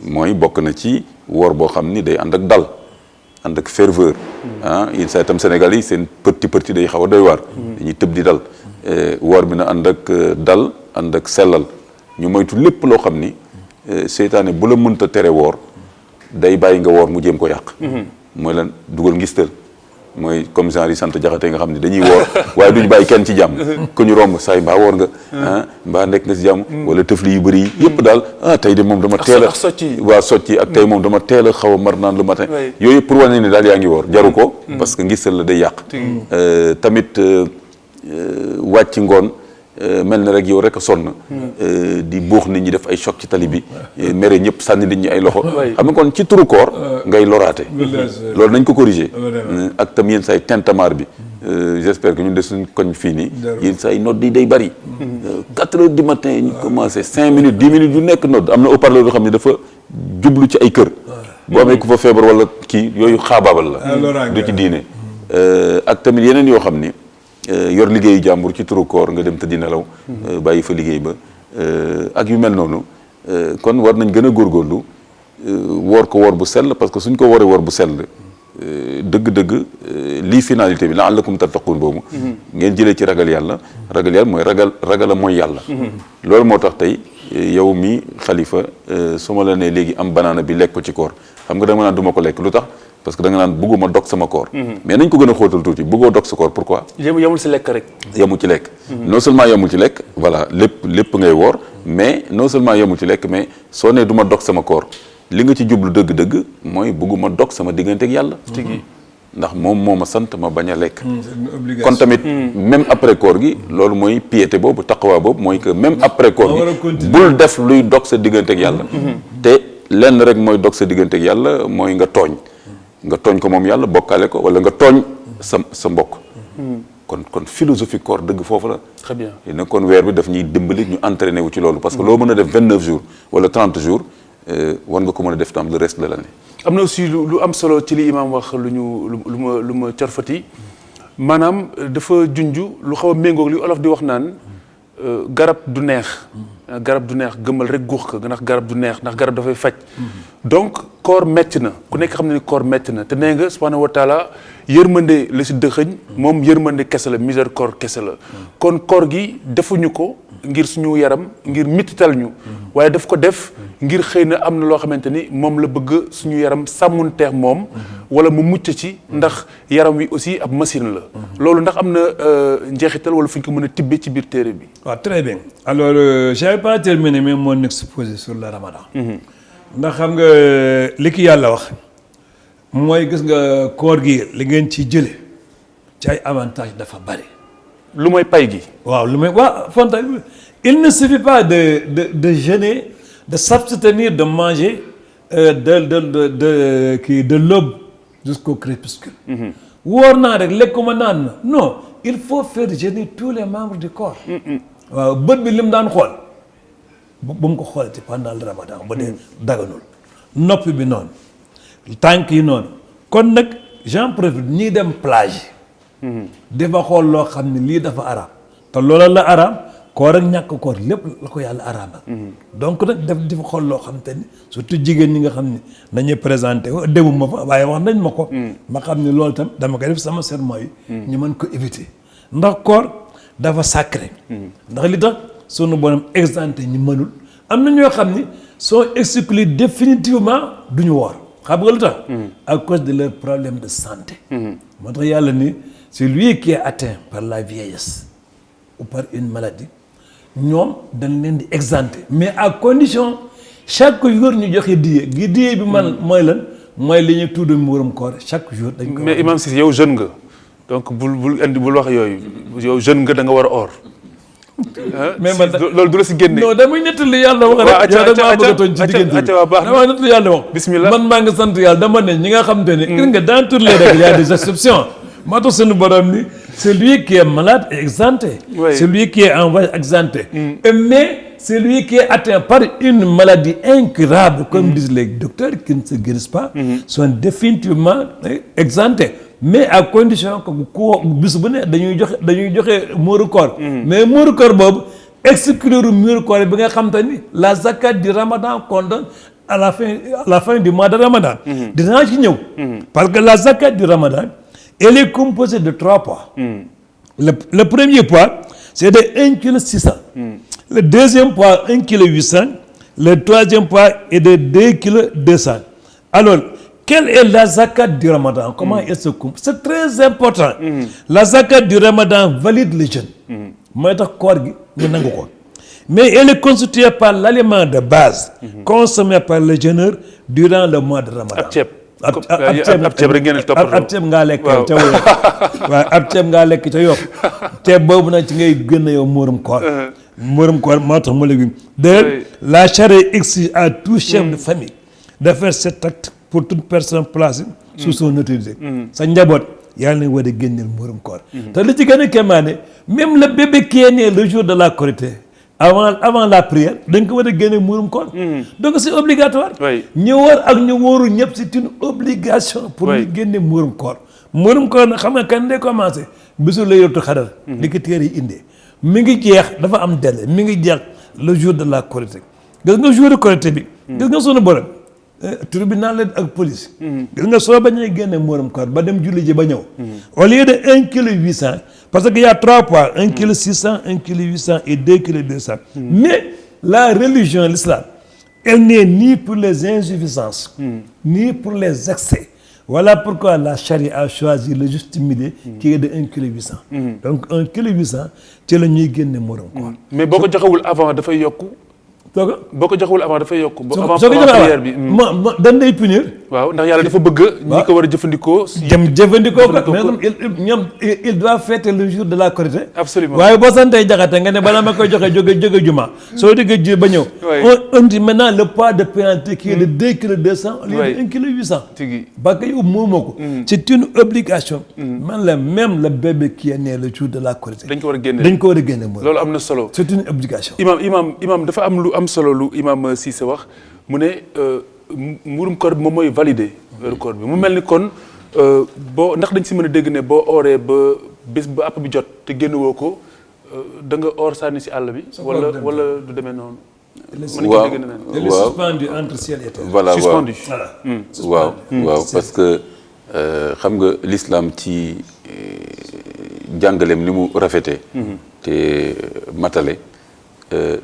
E: mooy bokk na ci woor boo xam ni day ànd ak dal ànd ak ferveur yéen saa itam Sénégal yi seen petit day xaw a doy waar dañuy tëb di dal woor bi na ànd ak dal ànd ak sellal ñu moytu lépp loo xam ni seytaane bu la mënta tere woor day bàyyi nga woor mu jéem ko yàq mooy lan dugal ngistal mooy comme genre yi sant jaxate nga xam ne dañuy woor waaye duñu bàyyi kenn ci jàmm ku ñu romb saay mbaa woor nga mbaa nekk nga ci jàmm wala tëfli yu bëri yi yëpp daal tey de moom dama teel a waa socci ak tey moom dama teel a xaw a mar naan le matin yooyu pour wane ne daal yaa ngi woor jaru ko parce que ngistal la day yàq tamit wàcc ngoon mel na rek yow rek a sonn di buux nit ñi def ay choc ci tali bi mere ñëpp sànni nit ñi ay loxo xam nga kon ci turu koor ngay loraate loolu nañ ko corriger ak tam yéen say tintamarre bi j'espère que ñun de suñ koñ fii nii yéen say nodd yi day bari 4 heures du matin ñu commencé 5 minutes 10 minutes yu nekk nodd am na haut-parleur yoo xam ne dafa jublu ci ay kër boo amee ku fa feebar wala kii yooyu xaabaabal la du ci diine ak tamit yeneen yoo xam ni yor liggéeyu jàmbur ci turu koor nga dem tëddi nelaw bàyyi fa liggéey ba ak yu mel noonu kon war nañ gën a góorgóorlu woor ko woor bu sell parce que suñ ko wooree woor bu sell dëgg-dëgg lii finalité bi la'allakum tattaqun boobu ngeen jëlee ci ragal yàlla mooy ragal a mooy yàlla loolu moo tax tey yow mi xalifa su ma la nee léegi am banaana bi lekk ko ci koor xam nga dama naan du ma ko lekk lu tax parce que da nga naan bëgguma dog sama koor mais nañ ko gën a xóotal tuuti bëggoo dog sa koor pourquoi
B: yemul si lekk rek
E: yemul ci lekk non seulement yemul ci lekk voilà lépp ngay woor mais non seulement yemul ci lekk mais soo nee du ma dog sama koor li nga ci jublu dëgg-dëgg mooy bëgguma dog sama diggante ak yàlla ndax moom moo ma sant ma bañ a lekk kon tamit même après koor gi loolu mooy piété boobu taqwa boobu mooy que même après koor gi bul def luy dog sa diggante ak yàlla te lenn rek mooy dog sa diggante ak yàlla mooy nga tooñ ko moom yàlla bokkaale ko wala nga tooñ sa mbokk kon philosophie koor dëgg foofu la
B: très bien
E: nag kon weer bi daf ñuy dimbali ñu entraîné wu ci loolu parce que loo mën a def 29 jours wala 30 jours war nga ko mën a def tam le reste de l'année
B: am na aussi lu am solo ci li imam wax lu ma corfati maanaam dafa junj lu xaw a méngoog li olof di wax naan garab du neex gëmmal rek guux ko ndax garab du neex ndax garab dafay faj donc koor metti na ku nekk xam ne ni koor metti na te nee nga subhanahu wa taala yërmande la si dëxëñ moom yërmande kese la miséricorde kese la kon koor gi defuñu ko ngir suñu yaram ngir mittital ñu waaye daf ko def ngir xëy na am na loo xamante ni moom la bëgg suñu yaram sàmmunteex moom wala mu mucc ci ndax yaram wi aussi ab machine la loolu ndax am na njeexital wala fu ñu ko mën a tibbe ci biir téere bi
H: waaw très bien alors j'avais pas terminé même mon exposé sur le ramadan ndax xam nga li ki yàlla wax mooy gis nga koor gi li ngeen ci jële ci ay avantage dafa bari
B: lu mooy pay gi
H: waaw lu mooy waaw fonta il ne suffit pas de jeûner de s'abstenir de manger de l'aube jusqu'au crépuscule. woor naa rek lekkuma naan na non il faut faire jeûner tous les membres du corps. waaw bët bi lim daan xool bu mu ko xoolati pendant le ramadan ba dee daganul noppi bi noonu tànk yi noonu kon nag j'en profite ñii dem plage dafa xool loo xam ne lii dafa araam te loola la araam koor ak ñàkk koor lépp la ko yàlla araamal donc nag dafa xool loo xam te ni surtout jigéen ñi nga xam ne nañuy présenté wo demuma fa waaye wax nañ ma ko ma xam ne loolu tam dama koy def sama serment yi ñu mën ko éviter ndax koor dafa sacré ndax li tax sunu borom exempté ñi mënul am na ñoo xam ni sont exclus définitivement duñu woor xam nga lu tax à cause de leur problème de santé moo tax yàlla ni c'est lui qui est atteint par la vieillesse ou par une maladie ñoom dañ leen di exempté mais à condition chaque jour ñu joxe diye gi diye bi man mooy lan mooy li ñu tudd muurum koor chaque jour dañ ko
B: mais Imam Cissé yow jeune nga donc bul wax yooyu yow jeune nga da nga war a or
H: mais man
B: loolu du la si génne.
H: non damay nettali yàlla wax rek. yow da maa bëgg a tooñ ci diggante bi dama nettali yàlla wax.
B: bismillah
H: man maa ngi sant yàlla dama ne ñi nga xam te ne. gis nga dans toutes les règles il y a des exceptions. moo tax suñu borom ni celui qui est malade est exempté.
B: Oui.
H: Celui qui est en voie exempté. Mais celui qui est atteint par une maladie incurable, comme disent les docteurs qui ne se guérissent pas, sont définitivement exemptés. Mais à condition que ku bis bu ne dañuy joxe muuru koor. Mais muuru koor boobu exclure muuru koor bi nga xam te ni la zakat du Ramadan qu'on donne à la fin du mois de Ramadan. dinaa ci ñëw. parce que la zakat du Ramadan elle est composée de 3 poids. Le premier poids c'est de 1,6 kg. Le deuxième poids 1,8 kg. Le troisième poids est de 2,2 kg. Alors quelle est la zakat du Ramadan? Comment elle se compose? C'est très important. La zakat du Ramadan valide le jeûne. mooy tax koor gi ñu nangu ko. Mais elle est constituée par l'aliment de base consommé par le jeûneur durant le mois de Ramadan.
B: ab ceeb
H: ab
B: ceeb rek ngeen toppatoo
H: ab ceeb ngaa lekk ca yokk waaw ab ceeb ngaa lekk ca yokk ceeb boobu nag ci ngay gën a yow muurum koor moo tax mu léegi d'ailleurs la charia exige à tout chef de famille de faire cet acte pour toute personne placée sous son autorité. sa njaboot yàlla na war a génneel muurum koor te li ci gën a kéemaane même le bébé qui est né le jour de la Korité avant la prière dañ ko war a génne muurum koor. Donc c'est obligatoire. ñu war ak ñu wóoru ñëpp c'est une obligation. pour ñu génne muurum koor. muurum koor nag xam nga kan lay commencé bisu Laylatul Qadr. li ko téere yi indee mi ngi jeex dafa am délai mi ngi jeex le jour de la Korité gis nga jour de Korité bi. gis nga sunu borom. tribunal la ak police. gis nga soo bañee génne muurum koor ba dem julli ji ba ñëw. au lieu de 1,8 kg parce que y a 3 poids 1,6 kg 1,8 kg et 2,2 kg. Mais la religion l'islam elle n'est ni pour les insuffisances. ni pour les excès. Voilà pourquoi la charia a choisi le juste milieu qui est de 1,8 kg. Donc 1,8 kg ci la ñuy génne muurum koor.
B: mais boo ko joxewul avant dafay yokku. boo ko joxewul avant dafay yokk. avant prière bi
H: dañ lay punir.
B: waaw ndax yàlla dafa bëgg. ñi ko war a jëfandikoo.
H: jëfandikoo ko mais ñoom il doit fêter le jour de la Korité.
B: absolument
H: waaye boo santee jaxate nga ne balaa ma koy joxe jóge juma. soo déggee ji ba ñëw. on dit maintenant le poids de pénalité qui est de 2,2 kg au lieu de 1,8 kg. parce que yow moomoo ko. c'est une obligation. man la même le bébé qui est né le jour de la Korité.
B: dañ ko war a génne loolu am na solo.
H: c'est une obligation.
B: imam dafa am lu am solo lu imam Cissé wax mu ne muurum koor bi moom mooy valider weeru koor bi mu mel ni kon boo ndax dañ si mën a dégg ne boo ooree ba bés ba àpp bi jot te génn woo ko da nga oor sànni si àll bi. wala du demee noonu.
E: waaw
H: elle est suspendue entre ciel et terre.
E: voilà
B: suspendu.
E: waaw parce que xam nga l'islam ci jàngaleem ni mu rafetee. te matale.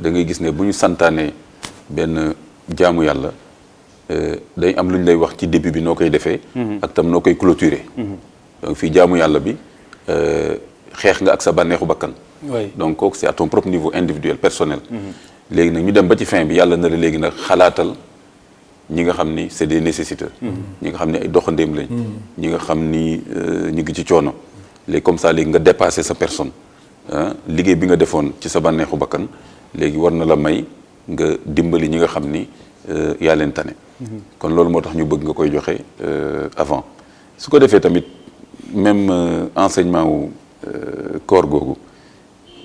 E: da ngay gis ne bu ñu santaanee benn jaamu yàlla day am lu ñu lay wax ci début bi noo koy defee. ak tam noo koy clôturer. donc fii jaamu yàlla bi xeex nga ak sa bànneexu bakkan. donc kooku c'est à ton propre niveau individuel personnel. léegi nag ñu dem ba ci fin bi yàlla na la léegi nag xalaatal ñi nga xam ni c'est des nécessiteux. ñi nga xam ni ay doxandéem lañ. ñi nga xam ni ñu ngi ci coono. léegi comme ça léegi nga dépasser sa personne liggéey bi nga defoon ci sa bànneexu bakkan. léegi war na la may nga dimbali ñi nga xam ni yaa leen tane. kon loolu moo tax ñu bëgg nga koy joxe avant su ko defee tamit même enseignement wu koor googu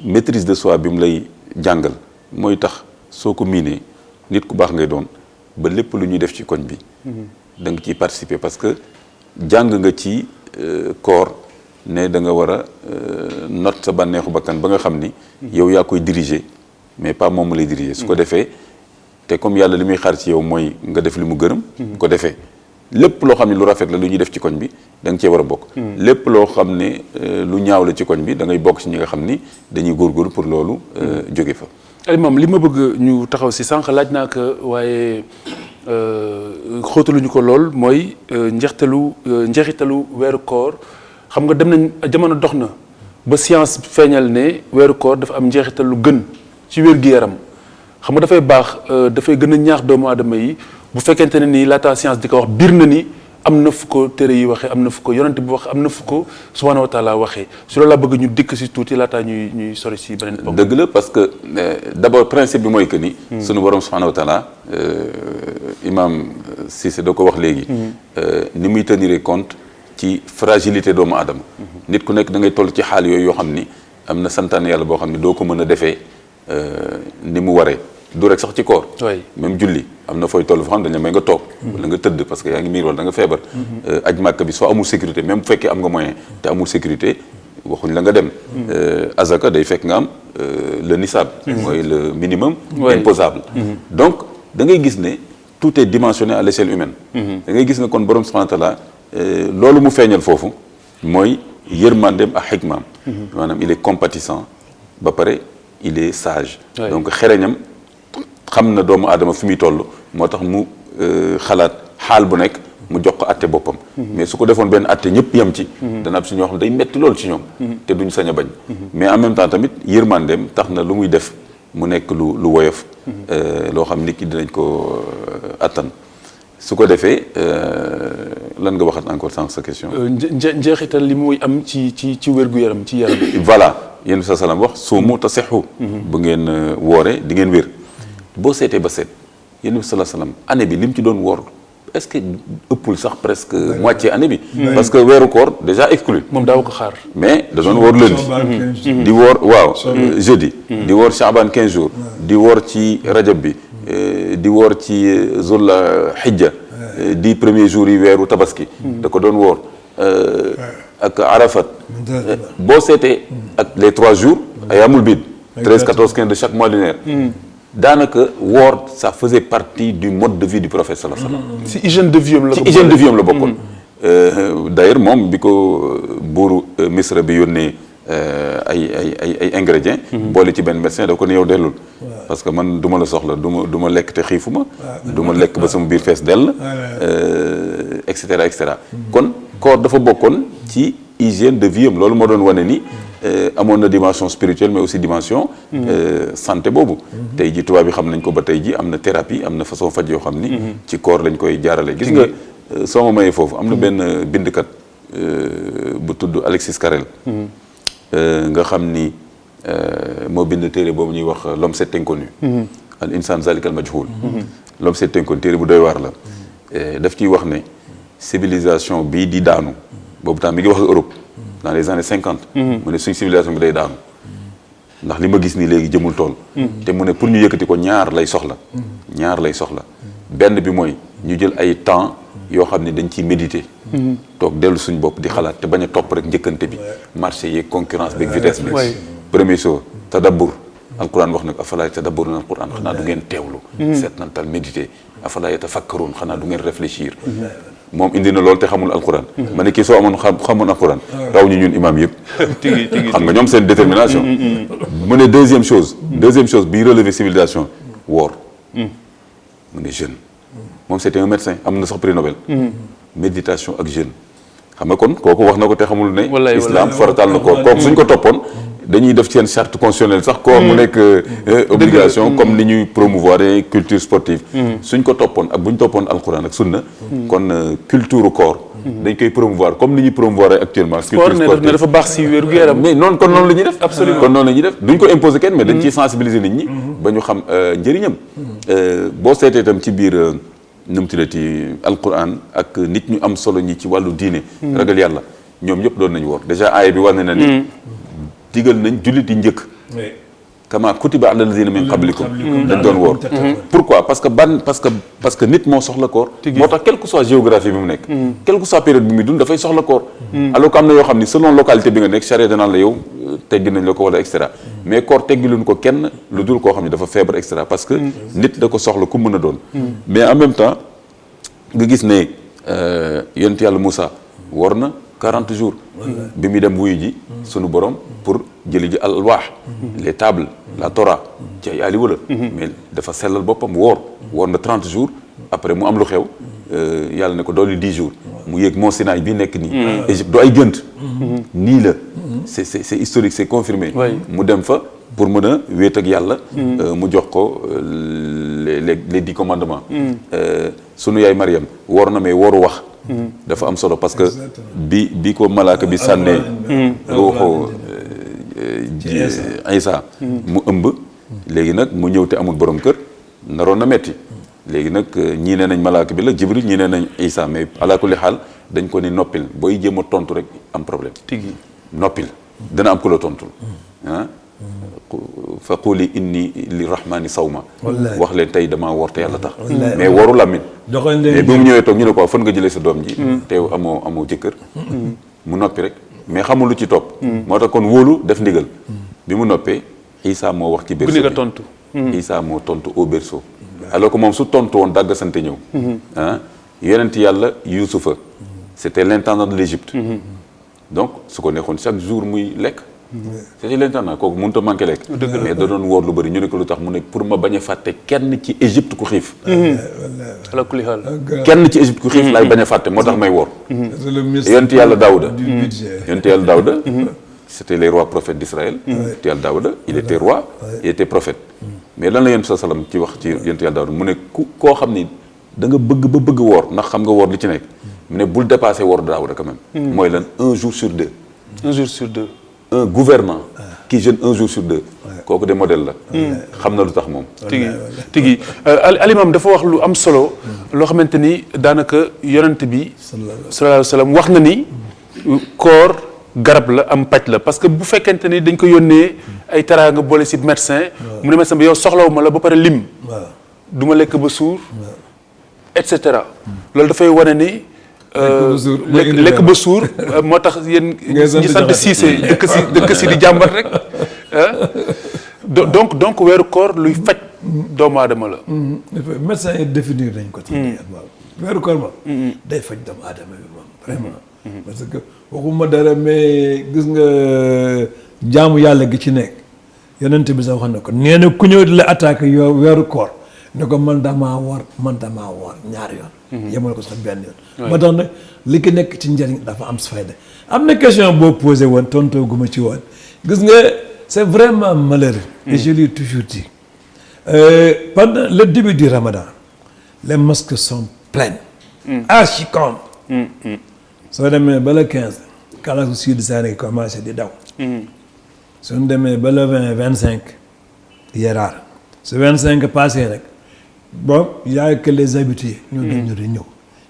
E: maîtrise de soi bi mu lay jàngal mooy tax soo ko miinee nit ku baax ngay doon ba lépp lu ñuy def ci koñ bi da nga ciy participer parce que jàng nga ci koor ne da nga war a not sa bànneexu bakkan ba nga xam ni yow yaa koy diriger mais pas moom ma lay diriger su ko defee te comme yàlla li muy xaar ci yow mooy nga def li mu gërëm bu ko defee lépp loo xam ne lu rafet la lu ñuy def ci koñ bi da nga cee war a bokk lépp loo xam ne lu ñaaw la ci koñ bi da ngay bokk ci ñi nga xam ni dañuy góorgóorlu pour loolu jóge fa
B: Imam li ma bëgg ñu taxaw si sànq laaj naa ko waaye xóotaluñu ko lool mooy njeexitalu weeru koor xam nga dem nañ jamono dox na ba science feeñal ne weeru koor dafa am njeexital lu gën ci wér-gu-yaram xam nga dafay baax dafay gën a ñaax doomu aadama yi bu fekkente ne nii laata science di ko wax biir na ni am na fu ko téere yi waxee am na fu ko yonent bi wax am na fu ko subhanahu wa taala waxee su loolu laa bëgg ñu dikk si tuuti laataa ñuy sori si beneen ponk.
E: dëgg la parce que d'abord principe bi mooy que ni. sunu borom subhanahu wa taala imam Cissé da ko wax léegi. ni muy tenir compte ci fragilité doomu aadama. nit ku nekk da ngay toll ci xaal yooyu yoo xam ni am na santaane yàlla boo xam ni doo ko mën a defee ni mu waree. du rek sax ci koor même julli am na fooy toll foo xam dañ la may nga toog wala nga tëdd parce que yaa ngi miir wala da nga feebar aj màkk bi soo amul sécurité même bu fekkee am nga moyen te amul sécurité waxuñ la nga dem azaka day fekk nga am le nisab mooy le minimum imposable donc da ngay gis ne tout est dimensionné à l'échelle humaine da ngay gis ne kon borom subhanahu wa ta'ala loolu mu feeñal foofu mooy yërmandeem ak xikmaam maanaam il est compatissant ba pare il est sage donc xereñam xam na doomu aadama fi muy toll moo tax mu xalaat xaal bu nekk mu jox ko atte boppam mais su ko defoon benn atte ñëpp yem ci dana am si ñoo xam ne day metti loolu ci ñoom te duñ sañ a bañ mais en même temps tamit yërmandeem tax na lu muy def mu nekk lu woyof loo xam nit ki dinañ ko attan su ko defee lan nga waxat encore sans sa question
B: njeexital li muy am ci wér-gu-yaram ci yaram
E: voilà yéen bi sa salaam wax suumu tasihhu bu ngeen wooree di ngeen wér boo seetee ba seet yéen bi sallallahu alayhi wasallam année bi li mu ci doon woor est-ce que ëppul sax presque moitié année bi parce que weeru koor déjà exclu
B: moom daaw ko xaar
E: mais da doon woor lundi di woor waaw jeudi di woor Shaaban 15 jours di woor ci rajab bi di woor ci zul hijja di premier jour yi weeru tabaski da ko doon woor ak arafat boo seetee ak les 3 jours ayamul bid 13 14 15 de chaque mois lunaire daanaka woor ça faisait partie du mode de vie du prophète sallallahu alayhi wasallam.
B: si hygiène de vie am la.
E: ci hygiène de vie am la bokkoon. d'ailleurs moom bi ko buuru Misra bi yónnee ay ingrédients. boole ci benn médecin da ko ne yow dellul. parce que man du ma la soxla du ma lekk te xiifuma. du ma lekk ba sama biir fees dell. et cetera et cetera. kon koor dafa bokkoon ci hygiène de vie am loolu moo doon wane ni. amoon na dimension spirituelle mais aussi dimension santé boobu tey ji tubaab bi xam nañ ko ba tey ji am na thérapie am na façon faj yoo xam ni ci koor lañ koy jaarale gis nga soo ma mayee foofu am na benn bindkat bu tudd Alexis Carrel nga xam ni moo bind téere boobu ñuy wax l'homme c'est inconnu al insan zalika al majhul l'homme c'est inconnu téere bu doy waar la daf ciy wax ne civilisation bii di daanu boobu tam mi ngi wax ak Europe dans les années 50 mu ne suñ civilisation bi day daanu ndax li ma gis nii léegi jëmul tool te mu ne pour ñu yëkkati ko ñaar lay soxla benn bi mooy ñu jël ay temps yoo xam ne dañ ciy méditer toog dellu suñ bopp di xalaat te bañ a topp rek njëkkante bi marché yeeg concurrence beeg vitesse bi première chose tadabbur alquran wax nag afala yatadabburuna alquran xanaa du ngeen teewlu seetantal méditer afala yatafakkarun xanaa du ngeen réfléchir moom indi na loolu te xamul alquran ma ne kii soo amoon xamoon alquran raw ñu ñun imam yëpp xam nga ñoom seen détermination mu ne deuxième chose bii relever civilisation woor mu ne jeûne moom c'était un médecin am na sax prix Nobel méditation ak jeûne xam nga kon kooku wax na ko te xamul ne islam farataal na ko kooku suñ ko toppoon dañuy def seen charte constitutionnelle sax koor mu nekk obligation comme ni ñuy promouvoir culture sportive suñ ko toppoon ak bu ñu toppoon alquran ak sunna kon culture koor dañ koy promouvoir comme ni ñuy promouvoir actuellement
B: sport ne dafa baax si wér gu yaram
E: mais noonu kon noonu la ñuy def
B: absolument
E: kon noonu la ñuy def duñ ko imposer kenn mais dañ ciy sensibiliser nit ñi ba ñu xam njëriñam boo seetee itam ci biir nu mu tuddati alquran ak nit ñu am solo ñi ci wàllu diine ragal yàlla ñoom ñëpp doon nañu woor déjà aaya bi war na ni digal nañ jullit yi njëkk kama kutiba ala lazina min qablikum dañ doon woor pourquoi parce que nit moo soxla koor moo tax quelle que soit géographie bi mu nekk quelle que soit période bi muy dund dafay soxla koor alors que am na yoo xam ni selon localité bi nga nekk charia danaan la yow teggi nañ la ko wala et cetera mais koor teggiluñ ko kenn lu dul koo xam ne dafa feebar et cetera parce que nit da ko soxla ku mën a doon mais en même temps nga gis ne yonent yàlla Moussa woor na 40 jours bi muy dem wuyu ji sunu borom pour jëli ji alwaax les tables la Torah ci ay ali wala mais dafa sellal boppam woor na 30 jours après mu am lu xew yàlla ne ko dooli 10 jours mu yéeg Mont Sinaï bi nekk nii Égypte du ay gënt nii la c'est historique c'est confirmé mu dem fa pour mën a wéet ak yàlla mu jox ko les 10 commandements sunu yaay Mariam woor na mais wooru wax dafa am solo parce que bi ko malaaka bi sànnee ruuxu Isa mu ëmb léegi nag mu ñëw te amul borom kër naroon na metti léegi nag ñii nee nañ malaaka bi la Jibril ñii nee nañ Isa mais ala kulli xaal dañ ko ni noppil booy jéem a tontu rek am problème tigi noppil dana am ku la tontul fa quli inni li rahmani sawma wax leen tey damaa woor te yàlla tax mais wooru làmmiñ mais bi mu ñëwee toog ñu ne ko fan nga jëlee sa doom ji teew amoo jëkkër mu noppi rek mais xamul lu ci topp moo tax kon wóolu def ndigal bi mu noppee Isa moo wax ci berceau bi tontu Isa moo tontu au berceau alors que moom su tontu woon dàgg sante ñëw yonent yàlla Yuusufa c'était l'intendant de l'Égypte donc su ko neexoon chaque jour muy lekk c'était l'intendant kooku mënut a manqué lekk mais da doon woor lu bëri ñu ne ko lu tax mu ne pour ma bañ a fàtte kenn ci Égypte ku xiif
B: ala kulli haal
E: kenn ci Égypte ku xiif laay bañ a fàtte moo tax may woor yonent yàlla Daouda c'était les rois prophètes d'Israël yonent yàlla Daouda il était roi il était prophète mais lan la yonent sa salam ci wax ci yonent yàlla Daouda mu ne koo xam ni da nga bëgg woor ndax xam nga woor li ci nekk mu ne bul dépasser woor Daouda quand même mooy lan un jour sur deux un gouvernant qui jeûne un jour sur deux kooku de modèle la xam na lu tax moom
B: tigi alimam dafa wax lu am solo loo xamante ni daanaka yonent bi sallallahu alayhi wa sallam wax na ni koor garab la am paj la parce que bu fekkente ni dañ ko yónnee ay teraanga boole si médecin mu ne médecin bi yow soxlawuma la ba pare lim du ma lekk ba suur et cetera loolu dafay wane ni lekk ba suur moo tax yéen ñi sant Cissé dëkk si di jàmbat rek donc weeru koor luy faj doomu aadama la
H: médecin yi définir nañ ko ci weeru koor ma day faj doomu aadama bi moom vraiment parce que waxuma dara mais gis nga jaamu yàlla gi ci nekk yonent bi sax wax na ko nee na ku ñëw di la attaqué yow weeru koor ne ko man damaa woor ñaari yoon yemal ko sax benn yoon moo tax nag li ki nekk ci njëriñ dafa am fayda am na question boo posé woon tontoo guma ci woon gis nga c'est vraiment malheureux et je l'ai toujours dit pendant le début du Ramadan les mosquées sont pleines archi complet soo demee ba le 15 kalasu sud Sané commencé di daw suñ demee ba le 20-25 yeraar su 25 passé rek bon y a que les habitués ñoo doon ñu di ñëw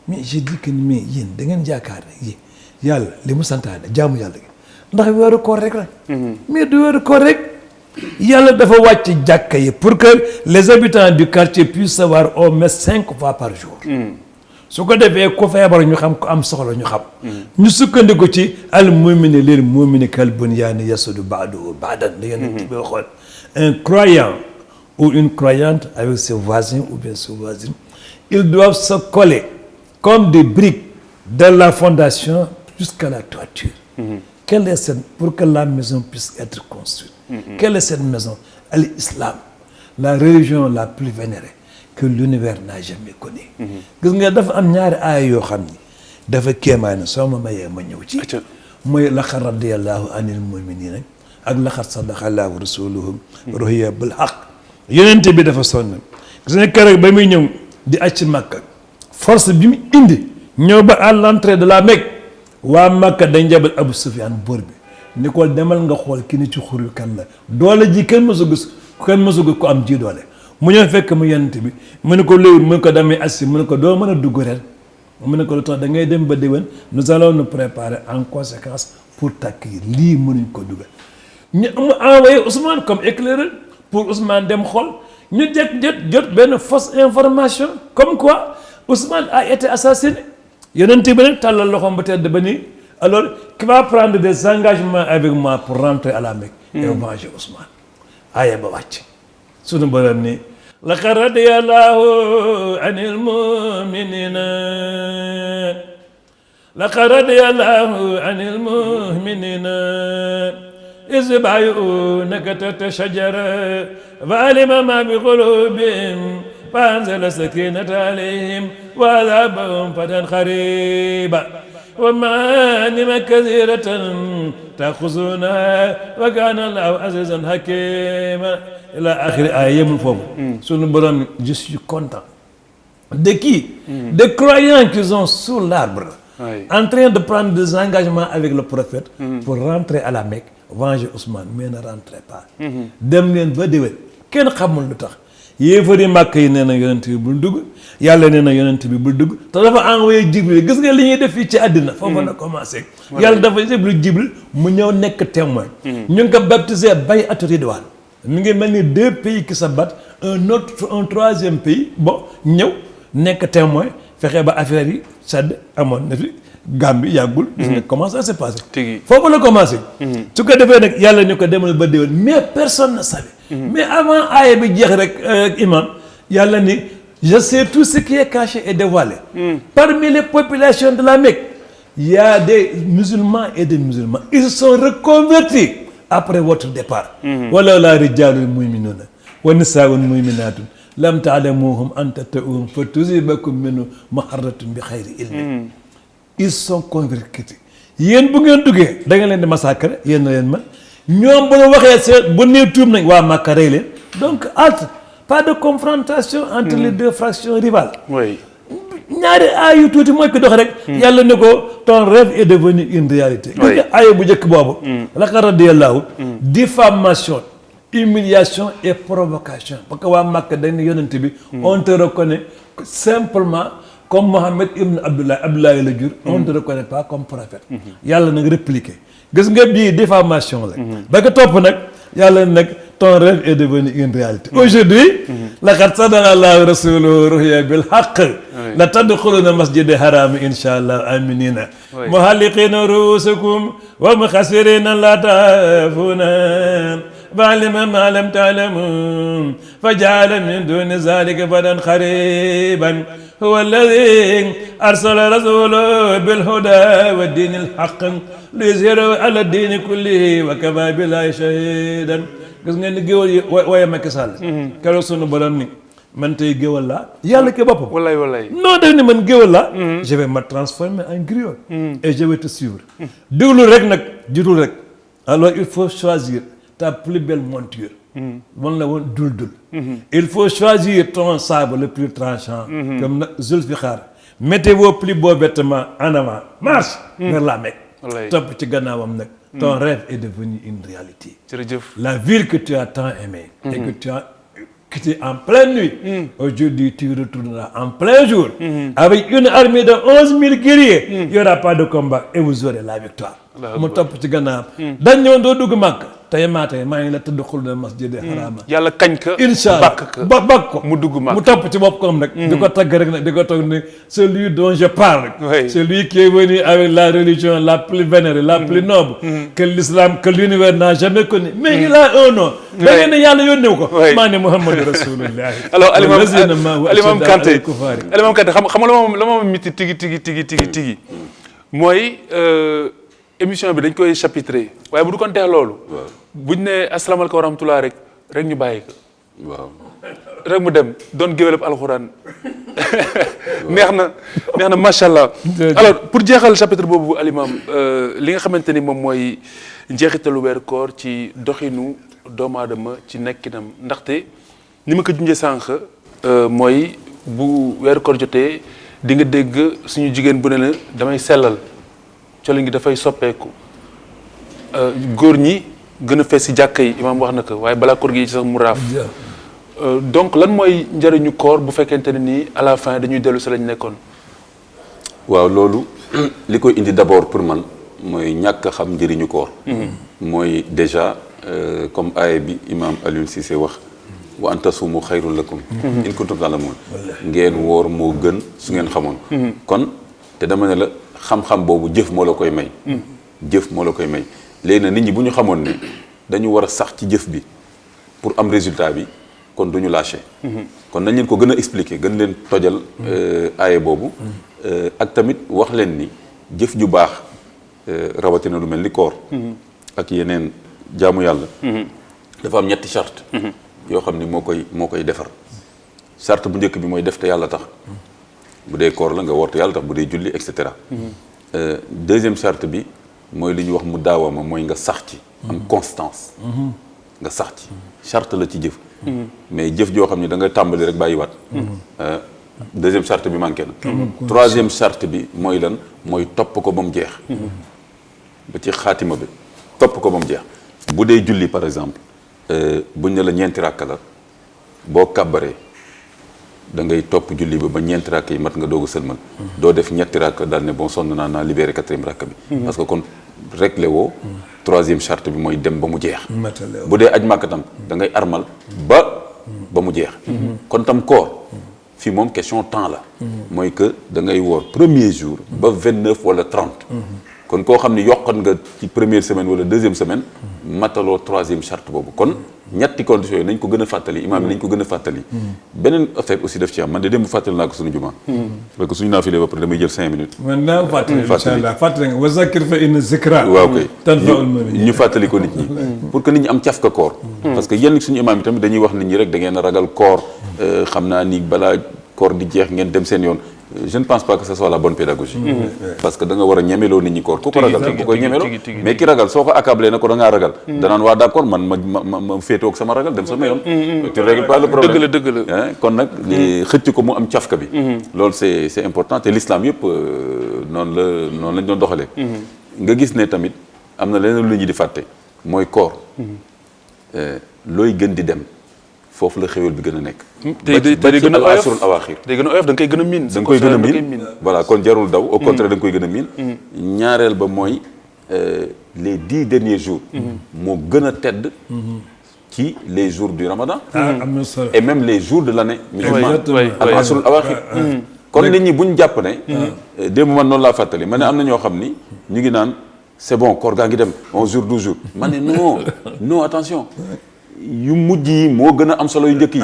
H: mais j'ai dit que mais yéen da ngeen jaakaar ne yéen yàlla li mu santaane jaamu yàlla gi ndax weeru koor rek la mais du weeru koor rek yàlla dafa wàcc jàkka yi pour que les habitants du quartier puissent savoir au moins 5 fois par jour su ko defee ku feebar ñu xam ko am soxla ñu xam ñu sukkandiku ci al mu'minu lil mu'mini kal bunyaani yasudu ba'duhu ba'dan da ngeen ci waxoon un croyant ou une croyante avec ses voisins ou bien ses voisines ils doivent se coller comme des briques de la fondation jusqu'à la toiture quelle est cette pour que la maison puisse être construite quelle est cette maison l'islam la religion la plus vénérée que l'univers n'a jamais connue gis nga dafa am ñaari aaya yoo xam ni dafa kéemaane soo ma mayee ma ñëw ci mooy laqad radiyallahu anil mu'minina ak laqad sadaqallahu rasuluhu ruhiya bil haqq yonente bi dafa sonn gis nga keroog ba muy ñëw di acc Makka force bi mu indi ñëw ba à l'entrée de la Mecque waa Makka dañ jabal Abu Sufyan buur bi ni ko demal nga xool ki ni ci xur yu kan la doole ji kenn mësu gis ko am ji doole mu ñëw fekk mu yonent bi mu ne ko léegi mu ne ko damay assi mu ne ko doo mën a dugg ren mu ne ko lu tax da ngay dem ba déwén nous allons nous préparer en conséquence pour t'accueillir lii mënuñ ko dugal ñu mu envoyé Ousmane comme éclaireur pour Ousmane dem xool ñu jot benn fausse information comme quoi Ousmane a été assassiné yonent bi nag tàllal loxoom ba tedd ba nii alors qui va prendre des engagements avec moi pour rentrer à la Mecque et venger Ousmane aaya ba wàcc sunu borom ni laqad radiyallahu anil mu'minina laqad radiyallahu anil mu'minina iz yubayyi'unaka tahta shajara fa'alima ma bi qulubihim فأنزل السكينة عليهم وأذهبهم فتحا قريبا ومغانم كثيرة تأخذونها وكان الله عزيزا حكيما إلى آخر آية من فوق. Sunu Borom, je suis content. De qui? Des croyants qui sont sous l'arbre, en train de prendre des engagements avec le prophète pour rentrer à la Mecque, venger Ousmane, mais ne rentrez pas. Dem leen ba déwén kenn xamul lu tax. yéefari màkk yi nee na yonent bi bul dugg yàlla nee na yonent bi bul dugg te dafa envoyé Jibril gis nga li ñuy def fii ci àddina foofu la commencé yàlla dafa jéblu Jibril mu ñëw nekk témoin ñu ngi ko baptisé bay'atu ridwaan mi ngi mel ni 2 pays qui se battent un troisième pays bon ñëw nekk témoin fexe ba affaire yi sedd amoon na fi Gambie yàggul gis nga comment ça s'est passé foofu la commencé su ko defee nag yàlla ni ko demal ba déwén mais personne ne savait mais avant aaya bi jeex rek imam yàlla ni je sais tout ce qui est caché et dévoilé parmi les populations de la Mecque il y a des musulmans et des musulmans ils se sont reconvertis après votre départ wala la rijalul mu'minuna wa nisaa'un mu'minatun lam ta'lamuhum an tata'uhum fa tusibakum minhum maharratun bi khayri ilmin ils sont convertis yéen bu ngeen duggee da nga leen di massacrer yéen na leen man ñoom bu ñu waxee seen bu nee tuub nañ waa Makka rey leen donc halte pas de confrontation entre les deux fractions rivales. oui ñaari aay yu tuuti mooy ko dox rek. yàlla ne ko ton rêve est devenu une réalité. oui aaya bu njëkk boobu. laqad radiyallahu diffamation humiliation et provocation parce que waa Makka dañ ne yonent bi. on te reconnaît simplement. comme Mohamed ibn Abdoulaye la jur on ne te reconnaît pas comme prophète yàlla nag répliqué gis nga bii diffamation la ba ko topp nag yàlla nag ton rêve est devenu une réalité aujourd'hui laqad sadaqa Allahu rasuluhu ru'ya bil haqq la tadkhuluna masjidal haram insha Allah aminina muhalliqina ru'usakum wa muqassirina la taafuna fa'alima ma lam ta'lamu faja'ala min duni zalika fadan qariban هو الذي أرسل رسوله بالهدى والدين الحق ليظهره على الدين كله وكفى بالله شهيدا gis ngeen ni géwal yi waaye Macky Sall keroog sunu borom ni man tey géwal laa yàlla ke boppam wallaay non daf ni man géwal laa je vais me transformer en griot et je vais te suivre déglu rek nag jutul rek alors il faut choisir ta plus belle monture man la woon dul il faut choisir ton sabre le plus tranchant comme na Zulfiqar mettez vos plus beaux vêtements en avant marche vers la Mecque topp ci gannaawam nag ton rêve est devenu une réalité la ville que tu as tant aimée et que tu as quitté en pleine nuit aujourd'hui tu retourneras en plein jour avec une armée de 11 000 guerriers il n'y aura pas de combat et vous aurez la victoire mu topp ci gannaawam dañ ñëw doo dugg Makka tey maa ngi la tëdd xul na masjid harama
B: yàlla kañ ka
H: incha allah bakk ko mu dugg Makka mu topp ci bopp comme nag di ko tagg rek nag di ko toog ne celui dont je parle celui qui est venu avec la religion la plus vénérée la plus noble que l'islam que l'univers n'a jamais connu mais il a un nom da ngeen ne yàlla yónneew ko maa ne Muhammadu Rasulullah
B: alors Alimam Kanté xam nga la moom miti tigi mooy émission bi dañ koy chapitré waaye bu du kon teex loolu buñ ne asalaamaaleykum wa rahmatulah rek ñu bàyyi ko waaw rek mu dem doon géwél ab alxuraan neex na macha allah. alors pour jeexal chapitre boobu Alimam li nga xamante ni moom mooy njeexitalu weeru koor ci doxinu doomu aadama ci nekkinam ndaxte ni ma ko junjee sànq mooy bu weeru koor jotee di nga dégg suñu jigéen bu ne la damay sellal colin gi dafay soppeeku góor ñi gën a fees si jàkka yi imaam wax na ko waaye balaa koor gi sax mu raaf donc lan mooy njëriñu koor bu fekkente ne nii à la fin dañuy dellu si lañ nekkoon.
E: waaw loolu li koy indi d'abord pour man mooy ñàkk a xam njëriñu koor. mooy déjà comme aaya bi imam Alioune Cissé wax wa an tasuumu xayrun lakum in kuntum ta'lamuun ngeen woor moo gën su ngeen xamoon. kon te dama ne la xam-xam boobu jëf moo la koy may. jëf moo la koy may léegi nag nit ñi bu ñu xamoon ne dañu war a sax ci jëf bi pour am résultat bi kon duñu lâché. kon nañ leen ko gën a expliquer gën leen tojal aaya boobu. ak tamit wax leen ni jëf ju baax rawatina lu mel ni koor. ak yeneen jaamu yàlla. dafa am ñetti charte yoo xam ni moo koy defar. charte bu njëkk bi mooy def te yàlla tax. bu dee koor la nga woor te yàlla tax bu dee julli et cetera. deuxième charte bi mooy li ñuy wax mu daawama mooy nga sax ci. am constance. nga sax ci charte la ci jëf. mais jëf joo xam ni da nga tàmbali rek bàyyiwaat. deuxième charte bi manqué na. troisième charte bi mooy lan mooy topp ko ba mu jeex. ba ci xaatima bi topp ko ba mu jeex. bu dee julli par exemple buñ ne la ñeenti ràkk la boo kàbbaree da ngay topp julli ba ñeenti ràkk yi mat nga doog a sëlmal. doo def ñetti ràkk daal ne bon sonn naa libéré quatrième ràkk bi. parce que kon réglé woo. troisième charte bi mooy dem ba mu jeex. bu dee aj màkk tam da ngay armal ba mu jeex. kon tam koor. fii moom question temps la. mooy que da ngay woor premier jour ba 29 wala 30. kon koo xam ne yokkat nga ci première semaine wala deuxième semaine. mataloo troisième charte boobu kon ñetti conditions yi nañ ko gën a fàttali imaam yi nañ ko gën a fàttali. beneen affaire aussi daf ci am man de démb fàttali naa ko suñu jumaa. parce que suñu naafilee ba pare damay jël 5 minutes.
H: man naa fàttali incha allah fàttali nga wa zakkir fa inna zikra.
E: waaw kay
H: tanfa'ul mu'minin
E: ñu fàttali ko nit ñi. pour que nit ñi am caf ka koor. parce que yenn suñu imaam yi tamit dañuy wax nit ñi rek da ngeen a ragal koor xam naa ni balaa koor di jeex ngeen dem seen yoon. je ne pense pas que ce soit la bonne pédagogie. parce que da nga war a ñemeloo nit ñi koor ku ko ragal bu koy ñemeloo mais ki ragal soo ko accablé na ko da ngaa ragal danaan waa d'accord man ma féetoo ak sama ragal dem sama yoon tu règles pas le problème
B: dëgg la
E: kon nag xëcc ko mu am cafka bi loolu c'est important te l'islam yëpp noonu lañ doon doxalee nga gis ne tamit am na leneen lu ñu di fàtte mooy koor looy gën di dem foofu la xéwal bi gën a nekk.
B: tey day gën a oyof
E: asrul awaaxir
B: day gën a oyof da nga koy gën a miin.
E: da nga koy gën a miin voilà kon jarul daw. au contraire da nga koy gën a miin. ñaareel ba mooy les 10 derniers jours. moo gën a tedd. ci les jours du Ramadan.
H: am na solo
E: et même les jours de l'année musulmane. al asrul awaaxir. kon nit ñi bu ñu jàpp ne. démb man noonu laa fàttali ma ne am na ñoo xam ni ñu ngi naan c'est bon koor gaa ngi dem 11 jours 12 jours ma ne non attention. yu mujj yi moo gën a am solo yu njëkk yi.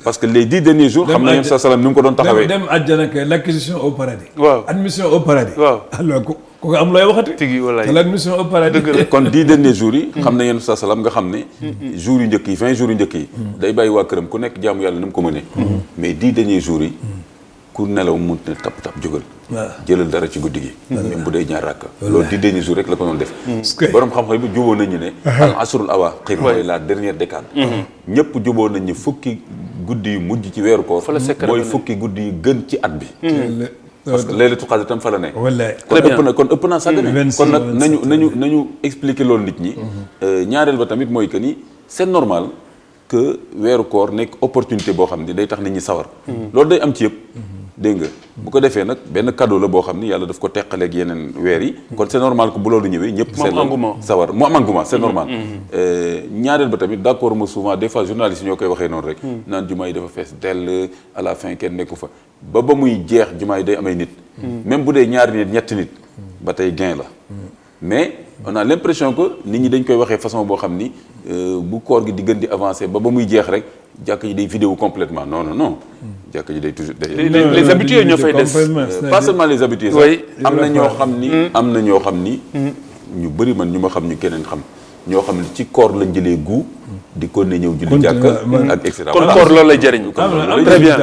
E: parce que les 10 derniers jours. xam na yéen sa salaam ni mu ko doon taxawee.
H: dem àjjana kay l'acquisition au paradis.
B: waaw
H: admission au paradis.
B: waaw
H: alors ku ko am looy waxati.
B: tigi walaay
H: c'est l'admission au paradis.
B: dëgg la
E: kon 10 derniers jours yi. xam na yéen sa salaam nga xam ne. jours yu njëkk yi 20 jours yu njëkk yi. day bàyyi waa këram ku nekk jaamu yàlla ni mu ko mënee. mais 10 derniers jours yi. ku nelaw mun ne tap jógal. jëlal dara ci guddi gi. même bu dee ñaar rakka. loolu 10 derniers jours rek la ko doon def. borom xam-xam bi jubóo nañu ne. al asrul awaaxir mooy la dernière décade. ñëpp jubóo nañu fukki guddi yu mujj ci weeru koor. mooy fukki guddi yu gën ci at bi. parce que laylatul qadr tam fa la nekk.
H: wallaay
E: kon ëpp naa sàggane. kon nag nañu expliquer loolu nit ñi. ñaareel ba tamit mooy que ni c'est normal que weeru koor nekk opportunité boo xam ni day tax nit ñi sawar. loolu day am ci yëpp. dégg nga bu ko defee nag benn cadeau la boo xam ni yàlla daf ko teqaleeg yeneen weer yi. kon c'est normal que bu loolu ñëwee ñëpp. seen sawar mu am engouement c'est normal. ñaareel ba tamit d'accord ma souvent des fois journalistes ñoo koy waxee noonu rek. naan jumaa yi dafa fees dell à la fin kenn nekku fa ba muy jeex jumaa yi day amay nit. même bu dee ñaari nit ñetti nit. ba tey gain la. mais on a l'impression que nit ñi dañ koy waxee façon boo xam ni bu koor gi di gën di avancer ba muy jeex rek jàkk ji day vidéo complètement non jàkk ji day toujours
B: les habitués ñoo fay des
E: pas seulement les habitués sax am na ñoo xam ni ñu bëri man ñu ma xam ñu keneen xam ñoo xam ne ci koor lañ jëlee goût di ko ne ñëw julli jàkk ak et cetera
B: kon koor loolu lay jëriñ très bien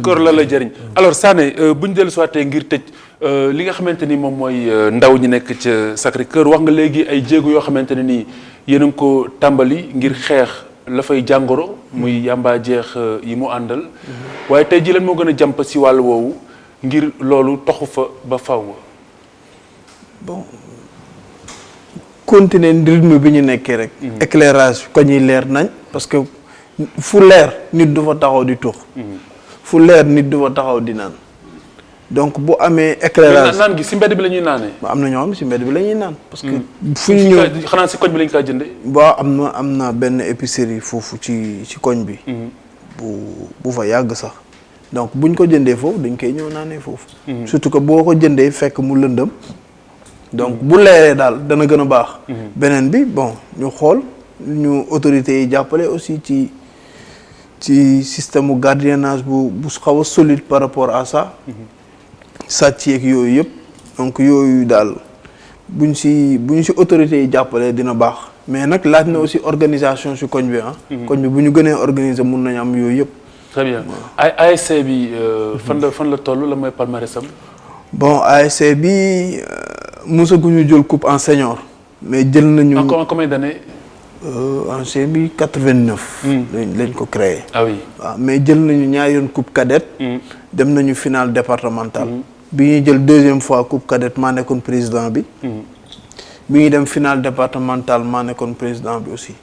B: koor loolu lay jëriñ alors Sané bu ñu dellu soité ngir tëj li nga xamante ni moom mooy ndaw ñi nekk ca Sacré-Cœur wax nga léegi ay jéego yoo xamante ne nii yéen a ngi ko tàmbali ngir xeex la fay jàngoro muy yàmbaa jeex yi mu àndal waaye tey ji lan moo gën a jàmp si wàll woowu ngir loolu toxu fa ba faw.
I: bon continuer rythme bi ñu nekkee rek. éclairage ko ñuy leer nañ parce que fu leer nit du fa taxaw di tux. fu leer nit du fa taxaw di naan donc bu amee éclairage
B: naan gi si mbedd bi la ñuy naanee.
I: am na ñoo xam si mbedd bi la ñuy naan. parce que fu ñu ñëw
B: xanaa si koñ bi lañ kaa jëndee.
I: waaw am na benn épicerie foofu ci koñ bi. bu fa yàgg sax donc buñ ko jëndee foofu dañ koy ñëw naanee foofu. surtout que boo ko jëndee fekk mu lëndëm. donc bu leeree daal dana gën a baax. beneen bi bon ñu xool ñu autorités yi jàppale aussi ci système mu gardiennage bu xaw a solide par rapport à ça. sàcc yeeg yooyu yëpp donc yooyu daal buñ si autorités yi jàppale dina baax mais nag laaj na aussi organisation si koñ bi ah. koñ bi bu ñu gënee organiser mun nañu am yooyu yëpp.
B: très bien ASC bi fan la toll la mooy palmarèsam.
I: bon ASC bi mosaguñu jël coupe en senior. mais jël nañu
B: en combien d'années.
I: ASC bi 89. lañ ko créé.
B: ah oui
I: waaw mais jël nañu ñaari yoon coupe cadette. dem nañu finale départementale. bi ñuy jël deuxième fois coupe cadette maa nekkoon président bi. bi ñuy dem finale départementale maa nekkoon président bi aussi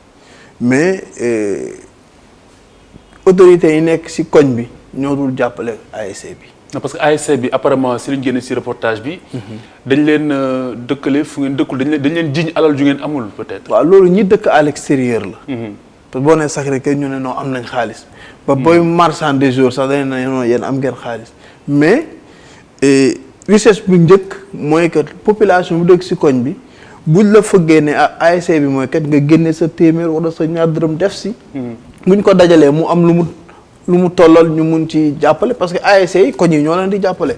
I: mais autorités yi nekk ci koñ bi ñoo dul jàppale ASC bi.
B: non parce que ASC bi apparemment si lu ñu génne ci reportage bi. dañ leen dëkkale fu ngeen dëkkul dañ leen jiñ alal ju ngeen amul peut-être.
I: waaw loolu ñi dëkk à l'extérieur la. parce que boo nee Sacré-Cœur ñu ne non am nañ xaalis. ba booy marchand des jours sax dañ ne non yéen am ngeen xaalis mais richesse bu njëkk mooy que population bu dëkk ci koñ bi buñ la fëggee ne ASC bi mooy kat nga génne sa téeméer wala sa ñaar dërëm def ci. buñ ko dajalee mu am lu mu tollal ñu mun ci jàppale parce que ASC yi koñ yi ñoo leen di jàppale.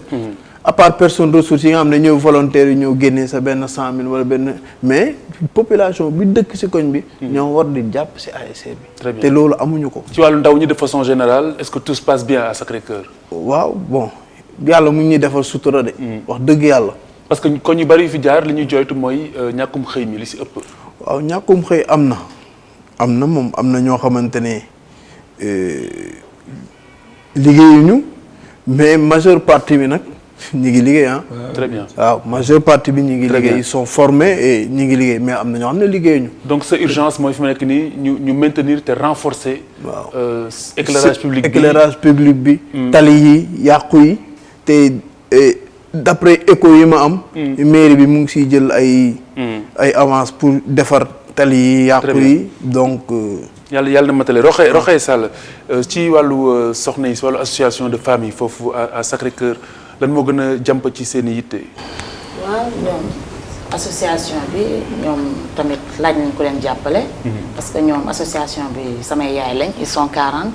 I: à part personne ressources yi nga xam ne ñëw volontaire yi ñëw génnee sa benn 100 000 wala benn mais population bi dëkk ci koñ bi. ñoo war di jàpp ci ASC bi.
B: très bien
I: te loolu amuñu ko.
B: ci wàllu ndaw ñi de façon générale est-ce que tout se passe bien à Sacré-Cœur.
I: waaw bon yàlla mu ngi ñuy defal sutura de. wax dëgg yàlla.
B: parce que koñ yu bari yu fi jaar li ñuy jooytu mooy ñàkkum xëy mi li ci ëpp.
I: waaw ñàkkum xëy am na moom am na ñoo xamante ne liggéeyuñu mais majeure partie bi nag ñi ngi liggéey ah.
B: très bien
I: waaw majeure partie bi ñi ngi liggéey ils sont formés et ñi ngi liggéey mais am na ñoo xam ne liggéeyuñu.
B: donc sa urgence mooy fi ma nekk nii ñu maintenir te renforcer.
I: waaw
B: éclairage public bi.
I: tali yi yàqu yi te d'après écho yi ma am. mairie bi mu ngi siy jël ay avance pour defar tali yi yàqu yi donc.
B: yàlla na matale Roxay Sall ci wàllu soxna yi si wàllu association de femmes yi foofu à Sacré-Cœur lan moo gën a jàmp ci seen i yitte.
J: waaw ñoom association bi ñoom tamit laaj nañ ko leen jàppale. parce que ñoom association bi samay yaay lañ ils sont 40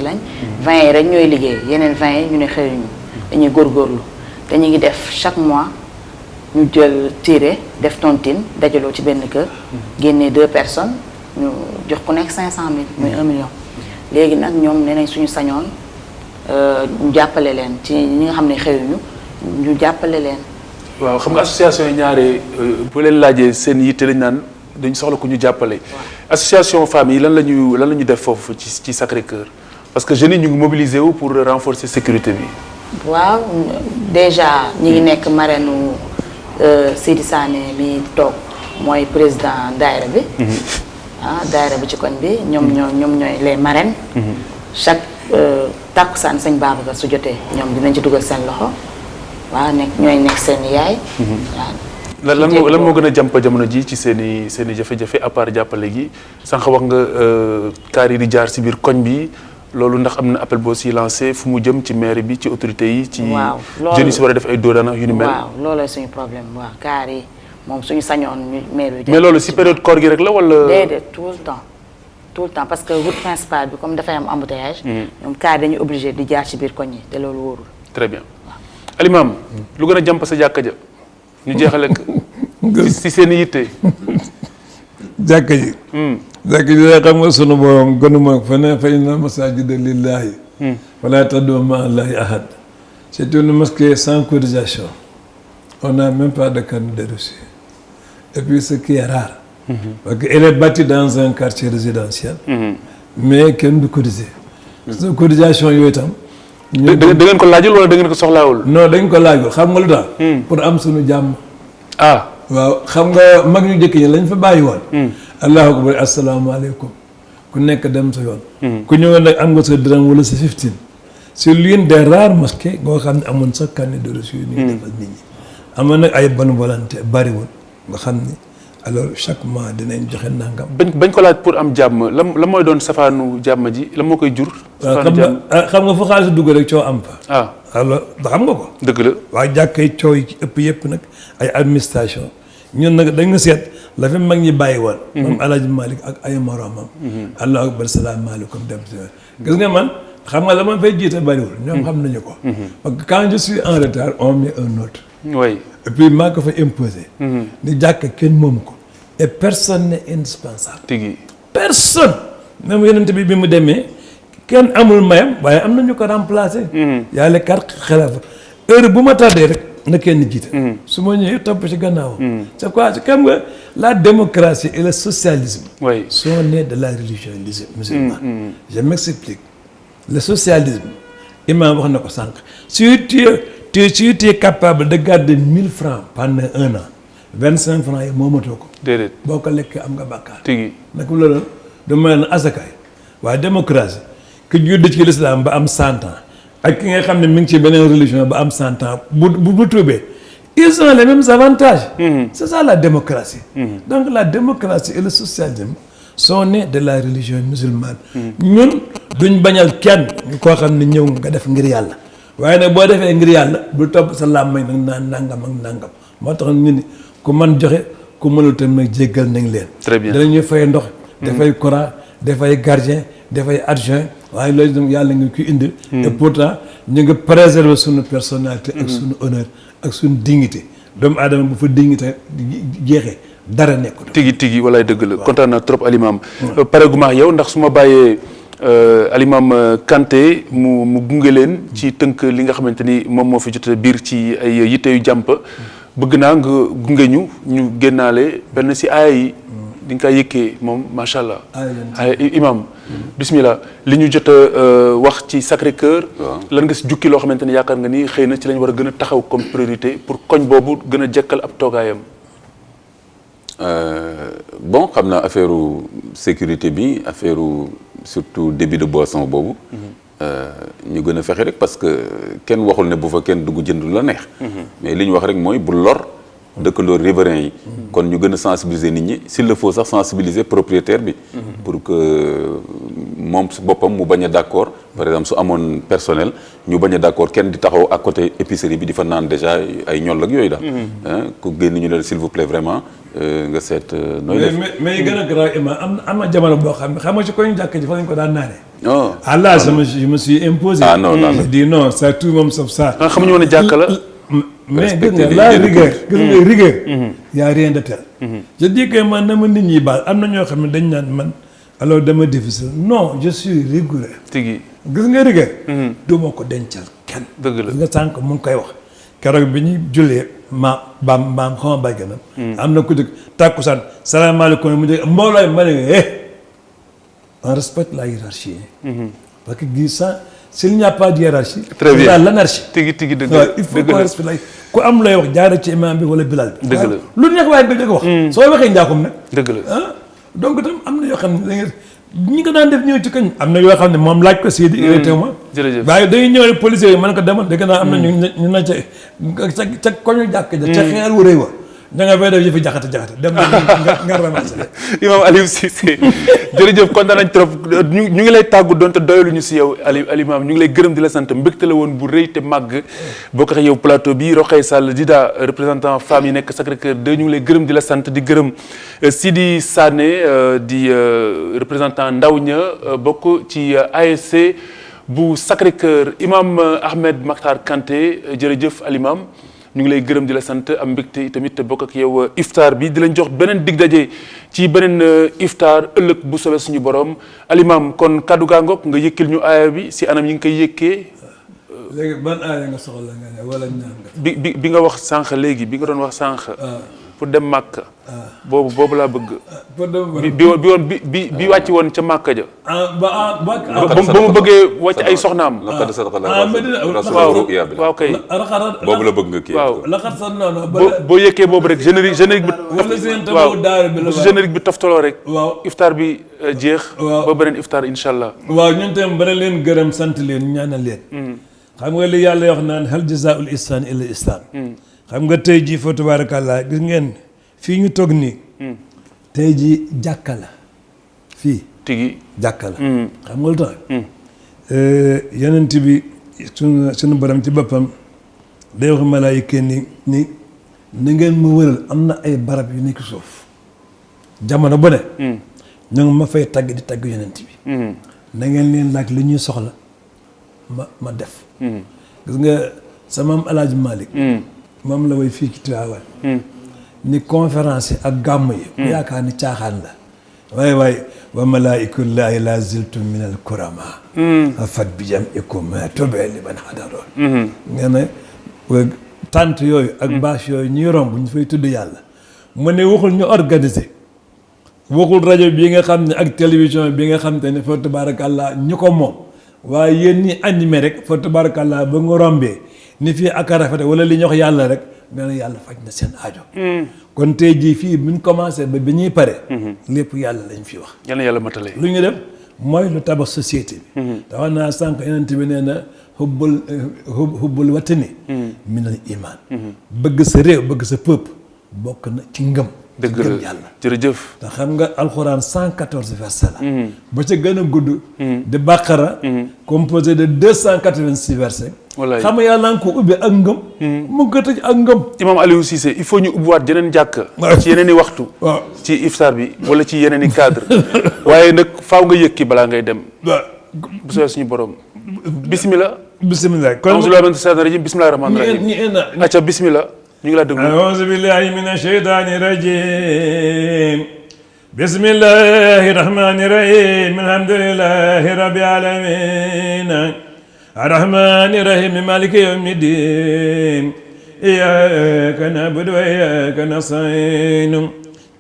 J: lañ. 20 yi rek ñooy liggéey yeneen 20 yi ñu ne xëyuñu dañuy góorgóorlu te ñu ngi def chaque mois ñu jël tiré def tontine dajaloo ci benn kër génnee 2 personnes. ñu jox ku nekk 500 000 muy 1 million léegi nag ñoom nee nañ suñu sañoon ñu jàppale leen ci ñi nga xam ne xëyuñu ñu jàppale leen.
B: waaw xam nga association yi ñaare bu leen laajee seen yitte lañ naan dañ soxla ku ñu jàppale. association femmes yi lan la ñu def foofu ci Sacré-Cœur parce que jeunes yi ñu ngi mobiliser wu pour renforcer sécurité bi.
J: waaw déjà ñi ngi nekk marraine Sidi Sané mi toog mooy président daayira bi. daayira bi ci koñ bi ñoom ñooy les marraines. chaque tàkkusaan sëñ Babacar su jotee ñoom dinañ ci dugal seen loxo waaw ñooy nekk seen yaay.
B: waaw lan moo gën a jàmp jamono ji ci seen i jafe-jafe à part jàppale gi sànq wax nga kaar yi di jaar si biir koñ bi loolu ndax am na appel boo si lancé fu mu jëm ci maire bi ci autorité yi. ci jeunes yi si war a def ay dóorana yu ni mel.
J: waaw looloo suñu problème waaw kaar yi. moom suñu sañoon maire bi.
B: mais loolu si période koor gi rek la wala.
J: déedéet tout le temps parce que route principale bi comme dafay am embouteillage. ñoom car dañuy obligé di jaar ci biir koñ yi te loolu wóorul.
B: très bien Alimam lu gën a jàmp sa jàkka ja ñu jeexale si seen i yitte.
H: jàkka ji. jàkka ji xam nga sunu borom gënuma fa ne fa inna masajida lillahi fala tad'u ma'a allahi ahad. C'est une mosquée sans cotisation. On n'a même pas de carnet de reçu. Et puis ce qui est rare, parce qu'elle est bâtie dans un quartier résidentiel, mais kenn du cotiser. Parce que cotisation yooyu tam
B: da ngeen ko laajul wala da ngeen ko soxlaawul.
H: non dañ ko laajul xam nga lu tax. pour am suñu jàmm. waaw xam nga mag ñu njëkk ñi lañ fa bàyyi woon. allahu akbar asalaamaaleykum ku nekk dem sa yoon. ku ñëwoon nag am nga sa dërëm wala sa 15. c'est l'une des rares mosquées nga xam ne amoon sa carnet de reçu yi ñuy defal nit ñi. amoon nag ay bonne volonté bariwul nga xam ni alors chaque mois dinañ joxe nangam.
B: bañ ko laaj pour am jàmm la mooy doon safaanu jàmm ji la moo koy jur.
H: xam nga fu xaalis dugg rek coow am fa. alors xam nga ko.
B: dëgg la
H: waaye jàkkay coow yi ci ëpp yëpp nag ay administration ñun nag dañ nga seet la fi mag ñi bàyyi woon. moom El Hadj Malick ak ay moromam. allahu akbar salaamaaleykum dem si gis nga man xam nga la ma fay jiite bariwul. ñoom xam nañu ko. parce que quand je suis en retard on met un autre.
B: oui
H: et puis maa ko fa imposé. ni jàkk kenn moom ko. et personne n'est indispensable.
B: tigi
H: personne. même yonent bi mu demee kenn amul mayam waaye am na ñu ko remplacé. yàlla carte xelafa heure bu ma tardé rek na kenn jiite. su ma ñëwee topp ci gannaaw. c'est quoi xam nga la démocratie et le socialisme.
B: oui
H: sont nés de la religion musulmane. je m'explique le socialisme imam wax na ko sànq si tu es capable de garder 1000 francs pendant 1 an 25 francs yi moomatoo ko.
B: déedéet
H: boo ko lekkee am nga bàkkaar.
B: tigi
H: nag loolu dama ne asakaay waaye démocratie ki judd ci l'islam ba am 100 ans ak ki nga xam ne mi ngi ci beneen religion ba am 100 ans bu tuubee ils ont les mêmes avantages. C'est ça la démocratie. Donc la démocratie et le socialisme sont nés de la religion musulmane. ñun duñ bañal kenn koo xam ne ñëw nga def ngir yàlla waaye nag boo defee ngir yàlla du topp sa làmmañ nag naan nangam ak nangam moo tax ñu ni ku man joxe ku mënul tam nag jéggal nañ leen.
B: très bien
H: danañuy fay ndox. dafay courant dafay gardien dafay adjoint waaye loolu itam yàlla nga koy indi. et pourtant ñu ngi préserver suñu personnalité. ak suñu honneur ak suñu dignité doomu aadama bu fa dignité jeexee dara nekkul.
B: tigi walaay dëgg la kontaan naa trop Alimam. pareeguma ak yow ndax su ma bàyyee Alimam Kanté mu gunge leen ci tënk li nga xamante ni moom moo fi jot biir ci ay yitte yu jàmp bëgg naa nga gunge ñu génnaale benn si aaya yi di nga koy yëkkee moom macha allah. aaya imam bismillah li ñu jot a wax ci Sacré-Cœur. lan nga si jukki loo xamante ni yaakaar nga ni xëy na ci lañ war a gën a taxaw comme priorité pour koñ boobu gën a jekkal ab toogaayam.
E: bon xam naa affaire sécurité bi affaire surtout débit de boisson boobu. ñu gën a fexe rek parce que kenn waxul ne bu fa kenn dugg jënd la neex. mais li ñu wax rek mooy bu lor dëkkandoo riverains yi. kon ñu gën a sensibiliser nit ñi s'il le faut sax sensibiliser propriétaire bi. pour que moom su boppam mu bañ a d'accord par exemple su amoon personnel ñu bañ a d'accord kenn di taxaw à côté épicerie bi di fa naan déjà ay ñoll ak yooyu daal. ku génn ñu ne s'il vous plaît vraiment. nga seet nooy def
H: mais yi gën a garaaw am na jamono boo xam ne xam nga ci koñ jàkk ji fa lañ ko daan naane.
E: non
H: là je me suis imposé.
E: non
H: je dis non ça tout moom sauf ça.
B: xamuñu woon ne jàkk la.
H: mais gis nga la rigueur gis nga rigueur. y a rien de tel. je dis que man na ma nit ñi baal am na ñoo xam ne dañ naan man alors dama difficile non je suis rigoureux.
B: tigi
H: gis nga rigueur. du ma ko dencal kenn.
B: dëgg la
H: gis nga sànq mu ngi koy wax. keroog bi ñu jullee maam xama bayganam am na ku jóg tàkkusaan salaamaaleykum mu jóg mboolooy ma ne on respecte la hiérarchie. parce que gis ça s'il n'y a pas de hiérarchie.
B: très bien
H: l'anarchie.
B: tigi dëgg
H: la il faut qu'on respecte la ku am lay wax jaaree ci imam bi wala bilal bi.
B: dëgg la
H: lu neex waaye nga ko wax. soo waxee njaakum nag.
B: dëgg la
H: donc itam am na yoo xam ne da ngeen ñi ko daan def ñëw ci kañ am na yoo xam ne moom laaj ko sii di irrité ma
B: jërëjëf
H: waaye dañuy ñëw rek policiers yi mën ko demal dëgg naa am na ñu na ca koñu jàkk ja ca xeer wu rëy wa da nga fay def yëfi jaxate dem nga ramassé
B: Imam Aliou Cissé jërëjëf kontaan nañ trop ñu ngi lay tàggu doonte doyalu ñu si yow Alimam ñu ngi lay gërëm di la sant mbégte la woon bu rëy te màgg boo ko yow plateau bi Rokhaya Sall Dida représentant femme yi nekk Sacré-Cœur 2 ñu ngi lay gërëm di la sant di gërëm Sidi Sané di représentant ndaw ña bokk ci ASC bu Sacré-Cœur Imam Ahmed Makhtar Kanté jërëjëf Alimam ñu ngi lay gërëm di la sant am mbégte tamit bokk ak yow iftar bi di lañ jox beneen dig daje ci beneen iftar ëllëg bu soobee suñu borom Alimam kon kaddu gaa ngoog nga yëkkil ñu aaya bi si anam yi nga koy yëkkee.
H: léegi ban aaya nga soxla nga ne wala ñaan nga.
B: bi nga wax sànq léegi bi nga doon wax sànq. pour dem Màkka. boobu laa bëgg.
H: pour dem
B: bi wàcc woon ca Màkka ja.
H: ba
B: mu bëggee wàcc ay soxnaam. waaw kay.
E: boobu la bëgg nga kii.
B: waaw
H: laxat sax noonu.
B: boo yëkkee boobu rek générique bi.
H: wala seen tabaw daara bi la
B: waaw générique bi toftaloo rek.
H: waaw
B: iftaar bi jeex. ba beneen iftaar incha allah.
H: waaw ñun tam bana leen gërëm sant leen ñaanal leen. xam nga li yàlla wax naan hal jazaa'ul ihsaan illa ihsaan. xam nga tey jii fa tabaarakallaa gis ngeen fii ñu toog nii. tey jii jàkka la fii.
B: tigi
H: jàkka la. xam nga lu tax. yonent bi sunu borom ci boppam day wax malaayika ni na ngeen ma wëral am na ay barab yu nekk suuf jamono bu ne. ñu ngi ma fay tagg di tagg yonent bi. na ngeen leen laaj li ñuy soxla ma def. gis nga sama maam El Hadj Malick. moom la way fii ci Tiwaawan. ni conférence ak gàmm yi. ku yaakaar ni caaxaan la. waaye wa malaa'ikullaahi laa ziltum min al kuramaa. afat bi jam ikum tobee li man xadaroon. nga ne tant yooyu ak bâche yooyu ñuy romb ñu fay tudd yàlla. mu ne waxul ñu organiser. waxul rajo bii nga xam ne ak télévision bi nga xam te ne fa tabaarakallaa ñu ko moom. waaye yéen ñi animé rek fa tabarakallah ba nga rombee ni fii ak a rafete wala li ñu wax yàlla rek nee na yàlla faj na seen aajo. kon tey jii fii buñ commencé ba bi ñuy pare. lépp yàlla lañ fi wax.
B: yàlla matale.
H: lu ñu def mooy lu tabax société bi. te wax naa sànq yonent bi nee na hubbul watani minal iman. bëgg sa réew bëgg sa peuple bokk na ci ngëm.
B: dëgg la
H: yàlla
B: jërëjëf.
H: te xam nga alxuraan 114 versets la. ba ca gën a gudd. di Baqara. composé de 286 versets.
B: wallaay
H: xam nga yàlla nga ko ubbi ak ngëm. mu ngi ko tëj ak ngëm.
B: Imam Aliou Cissé il faut ñu ubbiwaat yeneen jàkka. ci yeneen i waxtu.
H: waaw
B: ci iftaar bi wala ci yeneen i cadre waaye nag faaw nga yëkki balaa ngay dem. bu soobee suñu borom. bismillah.
H: bismillah kon
B: bismillah rahmaani rahim. acca bismillah. ñu ngi laa déglu.
H: a'uuzu billaahi mina shaytaani rajiim. bismillaahi rahmaani rahiim. alhamdulillaahi rabbil aalamiin. arrahmaani rahiim. maaliki yawmi ddiin. iyyaaka na'budu wa iyyaaka nasta'iin.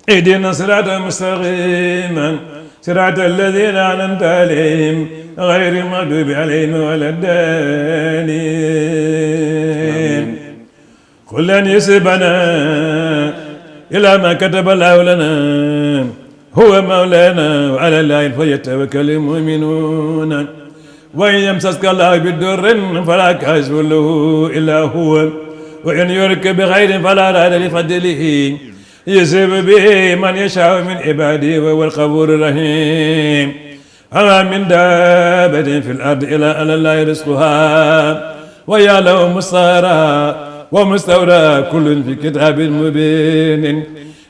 H: ihdina siraatal mustaqiim. siraatal laziina an'amta alayhim ghayril maghduubi alayhim wa lad-daalliin. قل لن يصيبنا إلا ما كتب الله لنا هو مولانا وعلى الله فليتوكل المؤمنون وإن يمسسك الله بضر فلا كاشف له إلا هو وإن يردك بخير فلا راد لفضله يصيب به من يشاء من عباده وهو الغفور الرحيم وما من دابة في الأرض إلا على الله رزقها ويعلم مستقرها ومستودع كل في كتاب مبين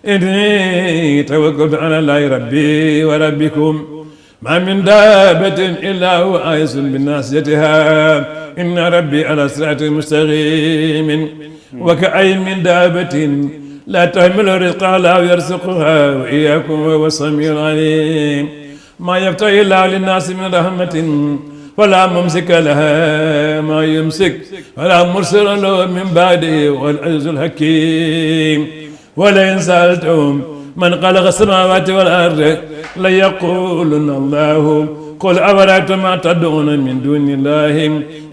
H: إني توكلت على الله ربي وربكم ما من دابة إلا هو آخذ بناصيتها إن ربي على صراط مستقيم وكأين من دابة لا تحمل رزقها لا يرزقها وإياكم وهو السميع العليم ما يفتح الله للناس من رحمة فلا ممسك لها ما يمسك ولا مرسل له من بعده والعزيز الحكيم ولئن سألتهم من خلق السماوات والأرض ليقولن الله قل أفرأيتم ما تدعون من دون الله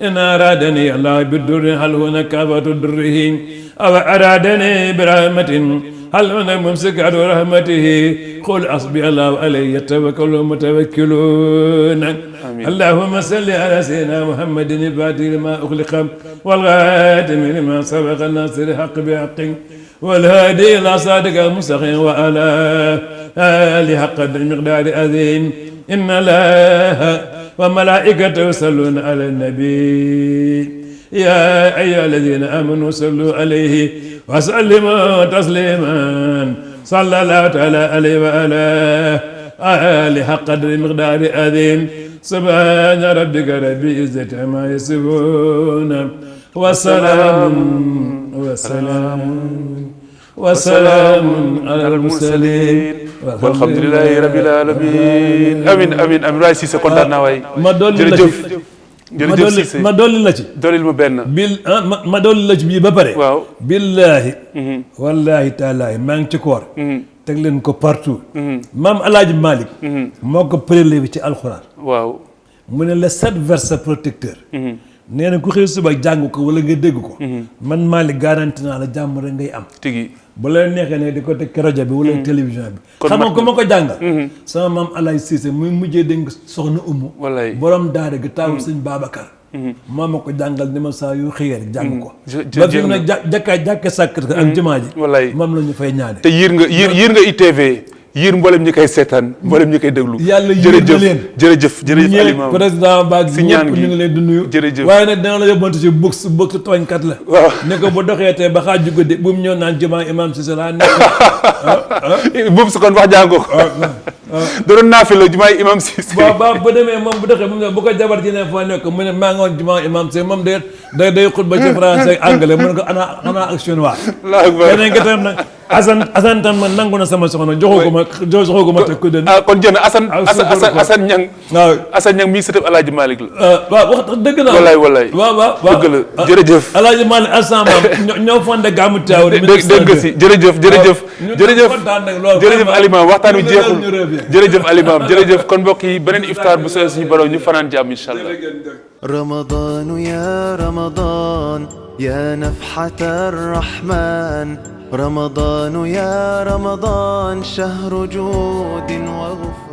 H: إن أرادني الله بالضر هل هناك كافة ضره أو أرادني برحمة هل هناك ممسكة رحمته قل حسبي الله عليه يتوكل المتوكلون. اللهم صل على سيدنا محمد الفاتح لما أخلق والغاتم لما سبق الناصر الحق بحق والهادي إلى صراطك المستقيم وعلى آله حق المقدار عظيم. إن الله وملائكته يصلون على النبي يا أيها الذين آمنوا صلوا عليه وسلموا تسليما صلى الله تعالى عليه وعلى آله حق قدر مقدار عظيم. سبحان ربك رب العزة عما يصفون وسلام على المرسلين
B: walhamdulillahi rabbil alamin amin amin amin waay Cissé kontaan naa waay
H: ma doon la
B: jërëjëf jërëjëf Cissé
H: ma dolli la ci.
B: dollil ma benn.
H: ma dolli la ci bii ba pare.
B: waaw
H: billaahi. wallaahi taalaahi maa ngi ci koor. teg leen ko partout. maam El Hadj Malick. moo ko prélevé ci alxuraan.
B: waaw
H: mu ne les 7 versets protecteurs. nee na ku xëy suba jàng ko wala nga dégg ko. man Malick garanti naa la jàmm rek ngay am.
B: tigi
H: bu la neexee ne di ko teg rajo bi wala télévision bi. xam nga ko ma ko jàngal. sama maam Alaye Cissé muy mujjee dégg soxna Umu.
B: wallaay
H: borom daara gi taawul sëñ Babacar. maa ma ko jàngal ni ma saa yu xëyee rek jàng ko. ba fi mu ne jàkka sàkk ak jumaa ji.
B: wallaay
H: moom la ñu fay ñaane.
B: te yiir nga ITV. yiir mboolem ñi koy seetaan mboolem ñi koy déglu.
H: yàlla yiir na leen
B: jërëjëf Alima
H: président baag
B: si ñaan
H: ñëpp
B: gi
H: ñu ngi leen di nuyu.
B: jërëjëf
H: waaye nag dana la yóbbante ci box tooñkat la.
B: waaw
H: ne ko bu doxee tey ba xaaju guddi bu mu ñëw naan jumaa imam Cissé laa nekk.
B: boobu su kon wax jàngoo ko. doon naafi la jumaa imam Cissé.
H: waaw bu demee moom bu doxee bu ko jabar ji ne foo nekk mu ne maa ngi woon jumaa imam Cissé moom day xutba ci français ak anglais mu ne ko ana ak chinois. keneen ki tam nag Assane tam man nangu na sama soxna joxoo ko ma teg ko den.
B: kon jënd Assane Niang.
H: waaw
B: Assane Niang mii sëtëb El Hadj Malick la.
H: waaw wax dëgg naa.
B: wallaay
H: waaw
B: dëgg la jërëjëf.
H: El Hadj Malick Assane ñoo fondé gàmmu Tiwaawan.
B: dégg nga si jërëjëf Alima waxtaan wi jeexul jërëjëf Alima jërëjëf kon mbokk yi beneen iftaar bu sooy suñu borom ñu fanaan jàmm incha allah.
A: رمضان يا رمضان يا نفحة الرحمن رمضان يا رمضان شهر جود وغفران